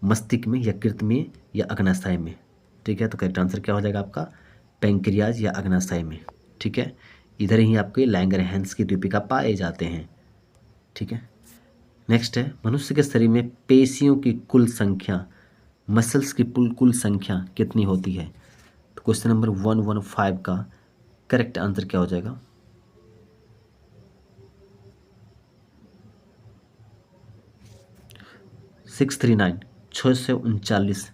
मस्तिष्क में, यकृत में या अग्नाशय में? ठीक है, तो करेक्ट आंसर क्या हो जाएगा आपका, पैंक्रियाज या अग्नाशय में। ठीक है, इधर ही आपके लैंगरहैंस की द्वीपिका पाए जाते हैं। ठीक है, नेक्स्ट है, मनुष्य के शरीर में पेशियों की कुल संख्या, मसल्स की कुल संख्या कितनी होती है? तो क्वेश्चन नंबर 115 का करेक्ट आंसर क्या हो जाएगा, 639, 639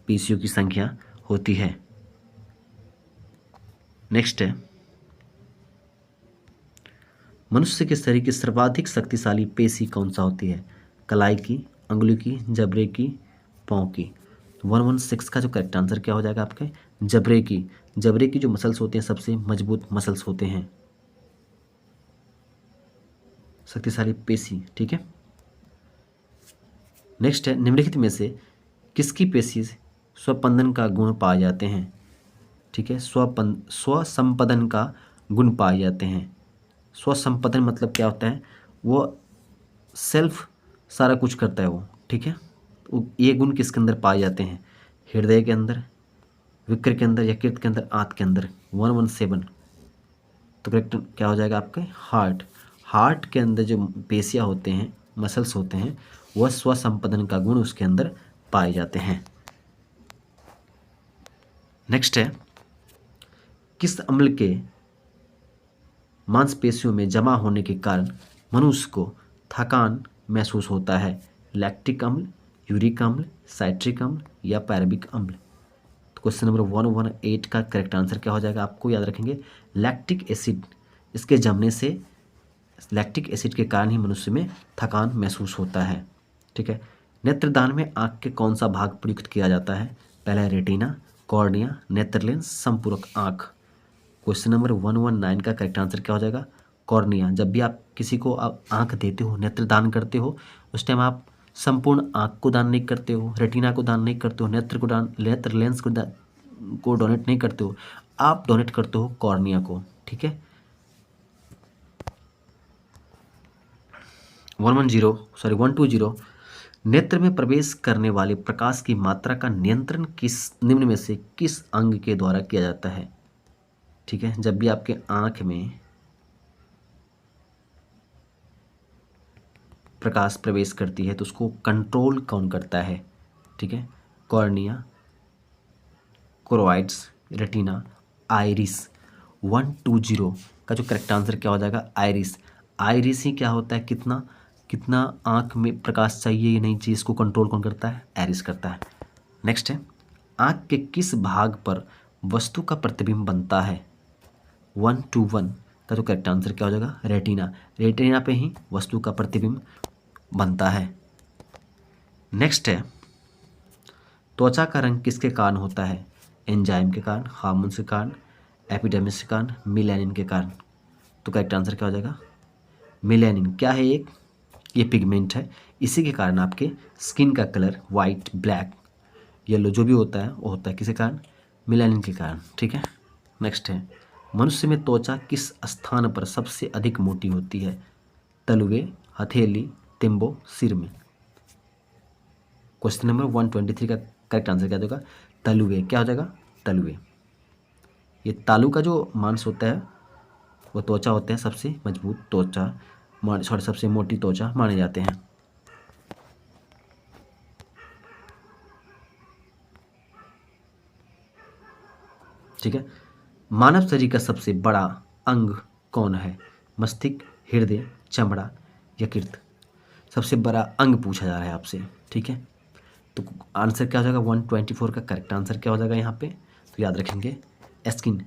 पेशियों की संख्या होती है। नेक्स्ट है, मनुष्य के शरीर की सर्वाधिक शक्तिशाली पेशी कौन सा होती है? कलाई की, अंगुली की, जबड़े की, पाँव की? 116 का जो करेक्ट आंसर क्या हो जाएगा आपके, जबड़े की। जबड़े की जो मसल्स होते हैं सबसे मजबूत मसल्स होते हैं, शक्तिशाली पेशी। ठीक है, नेक्स्ट है, निम्नलिखित में से किसकी पेशी स्वपंदन का गुण पाए जाते हैं? ठीक है, स्वसंपदन का गुण पाए जाते हैं। स्वसंपदन मतलब क्या होता है, वो सेल्फ सारा कुछ करता है वो। ठीक है, ये गुण किसके अंदर पाए जाते हैं? हृदय के अंदर, विक्र के अंदर, यकृत के अंदर, आंत के अंदर। 117, तो करेक्ट क्या हो जाएगा आपके, हार्ट। हार्ट के अंदर जो पेशियाँ होते हैं, मसल्स होते हैं, वह स्वसंपदन का गुण उसके अंदर पाए जाते हैं। नेक्स्ट है, किस अम्ल के मांसपेशियों में जमा होने के कारण मनुष्य को थकान महसूस होता है? लैक्टिक अम्ल, यूरिक अम्ल, साइट्रिक अम्ल या पैराबिक अम्ल? तो क्वेश्चन नंबर 118 का करेक्ट आंसर क्या हो जाएगा, आपको याद रखेंगे लैक्टिक एसिड। इसके जमने से, लैक्टिक एसिड के कारण ही मनुष्य में थकान महसूस होता है। ठीक है, नेत्रदान में आँख के कौन सा भाग प्रयुक्त किया जाता है? पहला है रेटिना, कॉर्निया, नेत्र लेंस, संपूरक आँख। क्वेश्चन नंबर 119 का करेक्ट आंसर क्या हो जाएगा, कॉर्निया। जब भी आप किसी को आप आँख देते हो, नेत्र दान करते हो, उस टाइम आप संपूर्ण आँख को दान नहीं करते हो, रेटिना को दान नहीं करते हो, नेत्र लेंस को डोनेट नहीं करते हो, आप डोनेट करते हो कॉर्निया को। ठीक है, 120, नेत्र में प्रवेश करने वाले प्रकाश की मात्रा का नियंत्रण निम्न में से किस अंग के द्वारा किया जाता है? ठीक है, जब भी आपके आँख में प्रकाश प्रवेश करती है तो उसको कंट्रोल कौन करता है? ठीक है, कॉर्निया, कोरोइड्स, रेटिना, आइरिस। 120 का जो करेक्ट आंसर क्या हो जाएगा, आइरिस। आइरिस ही क्या होता है, कितना कितना आँख में प्रकाश चाहिए या नहीं चाहिए, इसको कंट्रोल कौन करता है, आइरिस करता है। नेक्स्ट है, आँख के किस भाग पर वस्तु का प्रतिबिंब बनता है? 121 का जो करेक्ट आंसर क्या हो जाएगा, रेटिना। रेटिना पे ही वस्तु का प्रतिबिंब बनता है। नेक्स्ट है, त्वचा का रंग किसके कारण होता है? एंजाइम के कारण, हार्मोन के कारण, एपिडर्मिस के कारण, मिलेनिन के कारण? तो करेक्ट आंसर क्या हो जाएगा, मेलानिन क्या है? एक ये पिगमेंट है, इसी के कारण आपके स्किन का कलर वाइट, ब्लैक, येलो जो भी होता है वो होता है किसके कारण? मेलानिन के कारण। ठीक है, नेक्स्ट है मनुष्य में त्वचा किस स्थान पर सबसे अधिक मोटी होती है? तलवे, हथेली, तिम्बो, सिर में। क्वेश्चन नंबर 123 का करेक्ट आंसर क्या देगा? तलवे। क्या हो जाएगा? तलवे। ये तालू का जो मांस होता है वो त्वचा होते हैं सबसे मजबूत त्वचा, सॉरी सबसे मोटी त्वचा माने जाते हैं। ठीक है, मानव शरीर का सबसे बड़ा अंग कौन है? मस्तिष्क, हृदय, चमड़ा, यकृत। सबसे बड़ा अंग पूछा जा रहा है आपसे। ठीक है, तो आंसर क्या हो जाएगा? 124 का करेक्ट आंसर क्या हो जाएगा यहाँ पे? तो याद रखेंगे स्किन।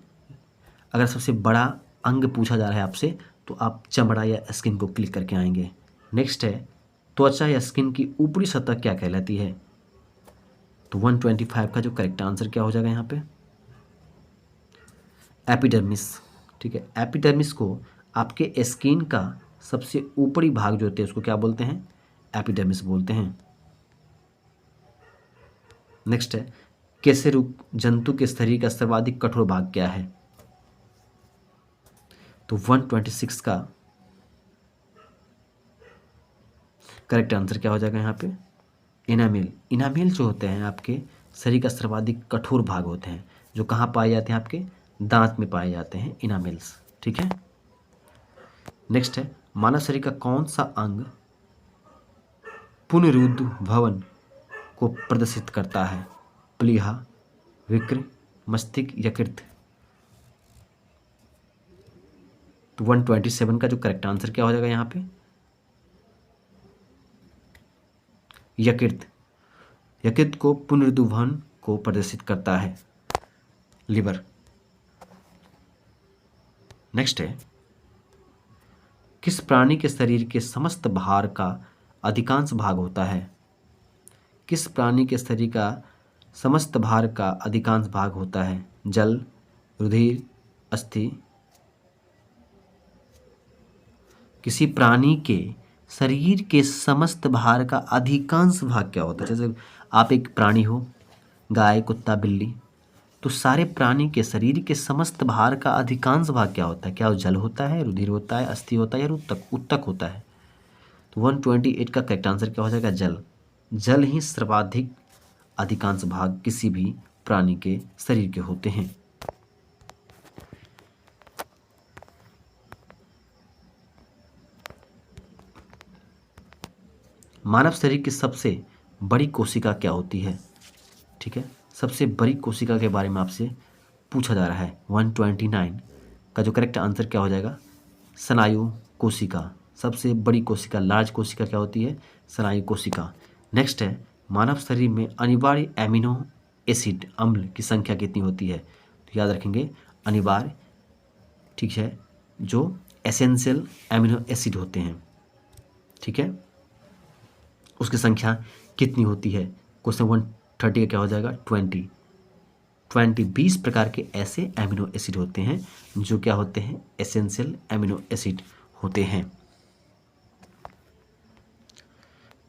अगर सबसे बड़ा अंग पूछा जा रहा है आपसे तो आप चमड़ा या स्किन को क्लिक करके आएंगे। नेक्स्ट है त्वचा या स्किन की ऊपरी सतह क्या कहलाती है? तो 125 का जो करेक्ट आंसर क्या हो जाएगा यहाँ पे? एपिडर्मिस। ठीक है, एपिडर्मिस को आपके स्किन का सबसे ऊपरी भाग जो होते हैं उसको क्या बोलते हैं? एपिडर्मिस बोलते हैं। नेक्स्ट है कशेरुक जंतु के शरीर का सर्वाधिक कठोर भाग क्या है? तो 126 का करेक्ट आंसर क्या हो जाएगा यहाँ पे? इनामेल। इनामेल जो होते हैं आपके शरीर का सर्वाधिक कठोर भाग होते हैं, जो कहाँ पाए जाते हैं? आपके दांत में पाए जाते हैं इनामेल्स। ठीक है, नेक्स्ट है मानव शरीर का कौन सा अंग पुनरुद्भवन को प्रदर्शित करता है? प्लीहा, विक्र, मस्तिष्क, यकृत। तो 127 का जो करेक्ट आंसर क्या हो जाएगा यहाँ पे? यकृत। यकृत को पुनरुद्भवन को प्रदर्शित करता है लिवर। नेक्स्ट है किस प्राणी के शरीर के समस्त भार का अधिकांश भाग होता है? किस प्राणी के शरीर का समस्त भार का अधिकांश भाग होता है? जल, रुधिर, अस्थि। किसी प्राणी के शरीर के समस्त भार का अधिकांश भाग क्या होता है? जैसे आप एक प्राणी हो, गाय, कुत्ता, बिल्ली, तो सारे प्राणी के शरीर के समस्त भार का अधिकांश भाग क्या होता है? क्या वो जल होता है, रुधिर होता है, अस्थि होता है या उत्तक उत्तक होता है? तो 128 का करेक्ट आंसर क्या हो जाएगा? जल। जल ही सर्वाधिक अधिकांश भाग किसी भी प्राणी के शरीर के होते हैं। मानव शरीर की सबसे बड़ी कोशिका क्या होती है? ठीक है, सबसे बड़ी कोशिका के बारे में आपसे पूछा जा रहा है। 129 का जो करेक्ट आंसर क्या हो जाएगा? स्नायु कोशिका। सबसे बड़ी कोशिका, लार्ज कोशिका क्या होती है? स्नायु कोशिका। नेक्स्ट है मानव शरीर में अनिवार्य एमिनो एसिड अम्ल की संख्या कितनी होती है? तो याद रखेंगे अनिवार्य, ठीक है, जो एसेंशियल एमिनो एसिड होते हैं, ठीक है, उसकी संख्या कितनी होती है? क्वेश्चन 130 का क्या हो जाएगा? 20 प्रकार के ऐसे एमिनो एसिड होते हैं जो क्या होते हैं? एसेंशियल एमिनो एसिड होते हैं।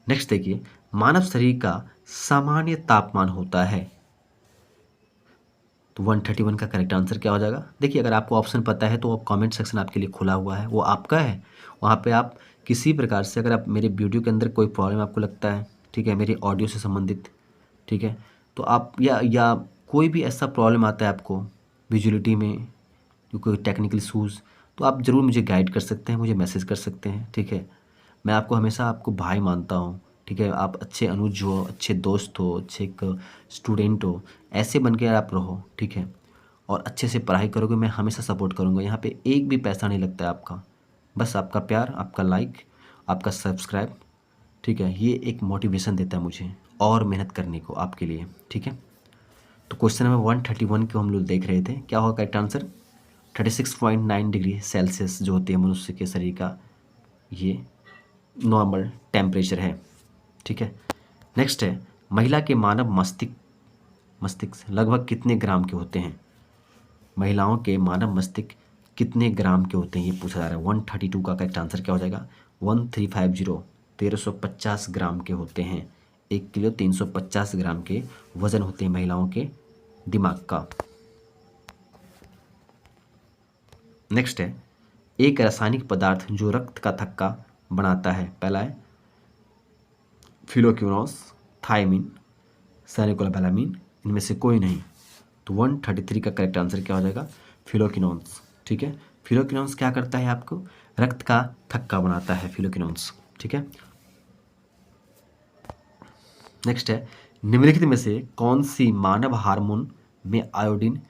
नेक्स्ट देखिए मानव शरीर का सामान्य तापमान होता है। तो 131 का करेक्ट आंसर क्या हो जाएगा? देखिए अगर आपको ऑप्शन पता है तो वो कमेंट सेक्शन आपके लिए खुला हुआ है, वो आपका है। वहाँ पे आप किसी प्रकार से अगर आप मेरे वीडियो के अंदर कोई प्रॉब्लम आपको लगता है, ठीक है, मेरी ऑडियो से संबंधित, ठीक है, तो आप या कोई भी ऐसा प्रॉब्लम आता है आपको विजुअलिटी में, कोई टेक्निकल इशूज़, तो आप ज़रूर मुझे गाइड कर सकते हैं, मुझे मैसेज कर सकते हैं। ठीक है, मैं आपको हमेशा आपको भाई मानता हूँ। ठीक है, आप अच्छे अनुज हो, अच्छे दोस्त हो, अच्छे एक स्टूडेंट हो, ऐसे बन के आप रहो। ठीक है, और अच्छे से पढ़ाई करोगे, मैं हमेशा सपोर्ट करूँगा। यहाँ पे एक भी पैसा नहीं लगता है आपका, बस आपका प्यार, आपका लाइक, आपका सब्सक्राइब, ठीक है, ये एक मोटिवेशन देता है मुझे और मेहनत करने को आपके लिए। ठीक है, तो क्वेश्चन नंबर 131 को हम लोग देख रहे थे, क्या होगा करेक्ट आंसर? 36.9 डिग्री सेल्सियस जो होती है मनुष्य के शरीर का, ये नॉर्मल टेम्परेचर है। ठीक है, नेक्स्ट है महिला के मानव मस्तिष्क लगभग कितने ग्राम के होते हैं? महिलाओं के मानव मस्तिष्क कितने ग्राम के होते हैं ये पूछा जा रहा है। 132 का करेक्ट आंसर क्या हो जाएगा? 1350 1350 ग्राम के होते हैं। 1 किलो 350 ग्राम के वजन होते हैं महिलाओं के दिमाग का। नेक्स्ट है, एक रासायनिक पदार्थ जो रक्त का थक्का बनाता है। पहला है फिलोक्विनोस, थायमिन, साइक्लोबैलामिन, इनमें से कोई नहीं। तो 133 का करेक्ट आंसर क्या हो जाएगा? फिलोक्विनोन्स। ठीक है, फिलोक्विनोन्स क्या करता है? आपको रक्त का थक्का बनाता है फिलोक्विनोन्स। ठीक है, नेक्स्ट है, निम्नलिखित में से कौन सी मानव हार्मोन में आयोडीन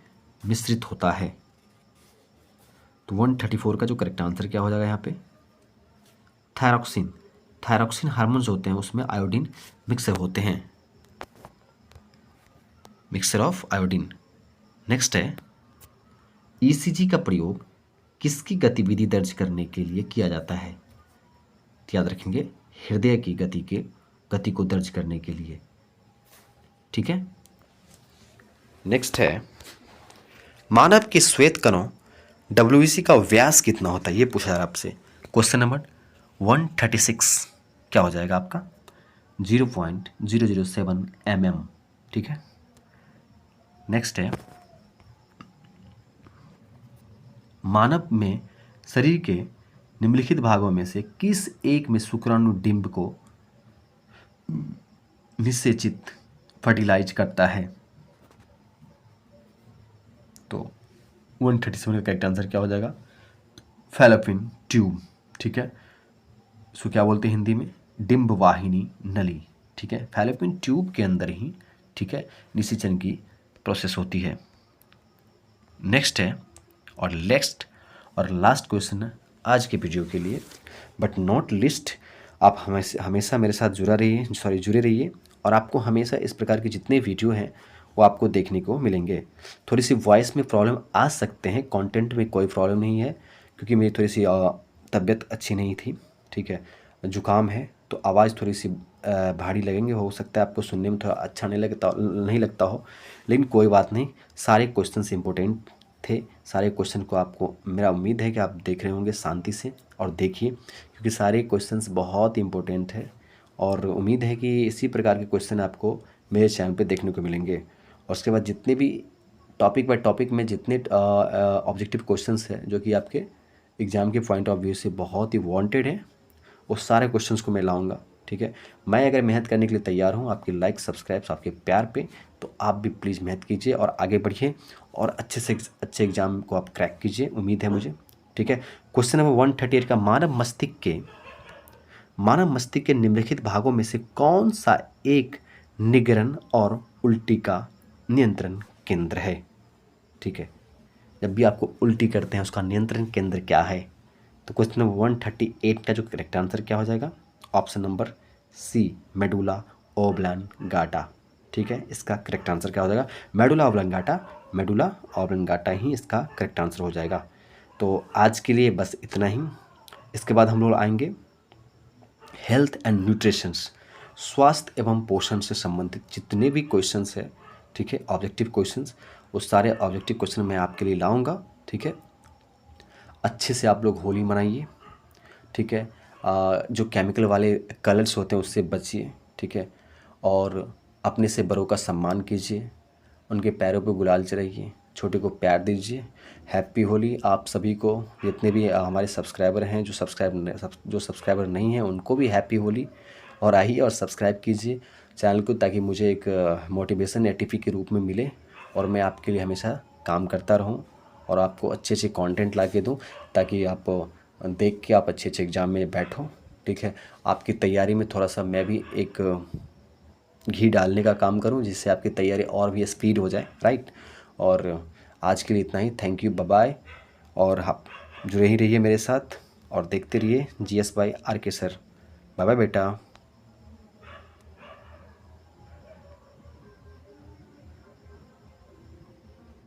मिश्रित होता है? तो 134 का जो करेक्ट आंसर क्या हो जाएगा यहाँ पे? थायरॉक्सिन। थायरॉक्सिन हार्मोन जो होते हैं उसमें आयोडीन मिक्सर होते हैं, मिक्सर ऑफ आयोडीन। नेक्स्ट है, ईसीजी का प्रयोग किसकी गतिविधि दर्ज करने के लिए किया जाता है? याद रखेंगे, हृदय की गति को दर्ज करने के लिए। ठीक है, नेक्स्ट है, मानव के श्वेत कणों WBC का व्यास कितना होता है? ये पूछा जा रहा है आपसे। क्वेश्चन नंबर 136 क्या हो जाएगा आपका? 0.007 mm। ठीक है, नेक्स्ट है, मानव में शरीर के निम्नलिखित भागों में से किस एक में शुक्राणु डिंब को निषेचित फर्टिलाइज करता है? तो 137 का करेक्ट आंसर क्या हो जाएगा? Fallopian tube. ठीक है, इसको क्या बोलते हैं हिंदी में? डिंब वाहिनी नली। ठीक है, फैलोपियन ट्यूब के अंदर ही, ठीक है, निषेचन की प्रोसेस होती है। नेक्स्ट है, और लास्ट क्वेश्चन है आज के वीडियो के लिए, बट नॉट लिस्ट। आप हमेशा मेरे साथ जुड़े रहिए और आपको हमेशा इस प्रकार के जितने वीडियो हैं वो आपको देखने को मिलेंगे। थोड़ी सी वॉइस में प्रॉब्लम आ सकते हैं, कंटेंट में कोई प्रॉब्लम नहीं है, क्योंकि मेरी थोड़ी सी तबीयत अच्छी नहीं थी। ठीक है, जुकाम है तो आवाज़ थोड़ी सी भारी लगेंगे, हो सकता है आपको सुनने में थोड़ा अच्छा नहीं लगता हो, लेकिन कोई बात नहीं। सारे क्वेश्चंस इंपॉर्टेंट थे, सारे क्वेश्चन को आपको, मेरा उम्मीद है कि आप देख रहे होंगे शांति से, और देखिए, क्योंकि सारे क्वेश्चंस बहुत इंपॉर्टेंट है और उम्मीद है कि इसी प्रकार के क्वेश्चन आपको मेरे चैनल पे देखने को मिलेंगे। और उसके बाद जितने भी टॉपिक बाय टॉपिक में जितने ऑब्जेक्टिव क्वेश्चंस हैं जो कि आपके एग्ज़ाम के पॉइंट ऑफ व्यू से बहुत ही वांटेड है, वो सारे क्वेश्चंस को मैं लाऊंगा। ठीक है, मैं अगर मेहनत करने के लिए तैयार हूँ आपके लाइक सब्सक्राइब आपके प्यार पे, तो आप भी प्लीज़ मेहनत कीजिए और आगे बढ़िए और अच्छे से अच्छे एग्जाम को आप क्रैक कीजिए, उम्मीद है मुझे। ठीक है, क्वेश्चन नंबर 138 का, मानव मस्तिष्क के निम्नलिखित भागों में से कौन सा एक निगरण और उल्टी का नियंत्रण केंद्र है? ठीक है, जब भी आपको उल्टी करते हैं उसका नियंत्रण केंद्र क्या है? तो क्वेश्चन नंबर 138 का जो करेक्ट आंसर क्या हो जाएगा? Option number C, medulla oblongata. ठीक है, इसका करेक्ट आंसर क्या हो जाएगा? मेडुला ओब्लांगाटा ही इसका करेक्ट आंसर हो जाएगा। तो आज के लिए बस इतना ही। इसके बाद हम लोग आएंगे हेल्थ एंड न्यूट्रिशंस, स्वास्थ्य एवं पोषण से संबंधित जितने भी क्वेश्चंस है, ठीक है, ऑब्जेक्टिव क्वेश्चंस, वो सारे ऑब्जेक्टिव क्वेश्चन मैं आपके लिए लाऊंगा। ठीक है, अच्छे से आप लोग होली मनाइए। ठीक है, जो केमिकल वाले कलर्स होते हैं उससे बचिए। ठीक है, और अपने से बड़ों का सम्मान कीजिए, उनके पैरों पे गुलाल चढ़ाइए, छोटे को प्यार दीजिए। हैप्पी होली आप सभी को, जितने भी हमारे सब्सक्राइबर हैं, जो सब्सक्राइबर नहीं हैं उनको भी हैप्पी होली। और आइए और सब्सक्राइब कीजिए चैनल को, ताकि मुझे एक मोटिवेशन एटीपी के रूप में मिले और मैं आपके लिए हमेशा काम करता रहूं और आपको अच्छे अच्छे कंटेंट ला के दूँ, ताकि आप देख के आप अच्छे अच्छे एग्ज़ाम में बैठो। ठीक है, आपकी तैयारी में थोड़ा सा मैं भी एक घी डालने का काम करूं, जिससे आपकी तैयारी और भी स्पीड हो जाए। राइट, और आज के लिए इतना ही। Thank you, bye bye. और आप जुड़े ही रहिए मेरे साथ और देखते रहिए GS by RK sir. Bye bye बेटा।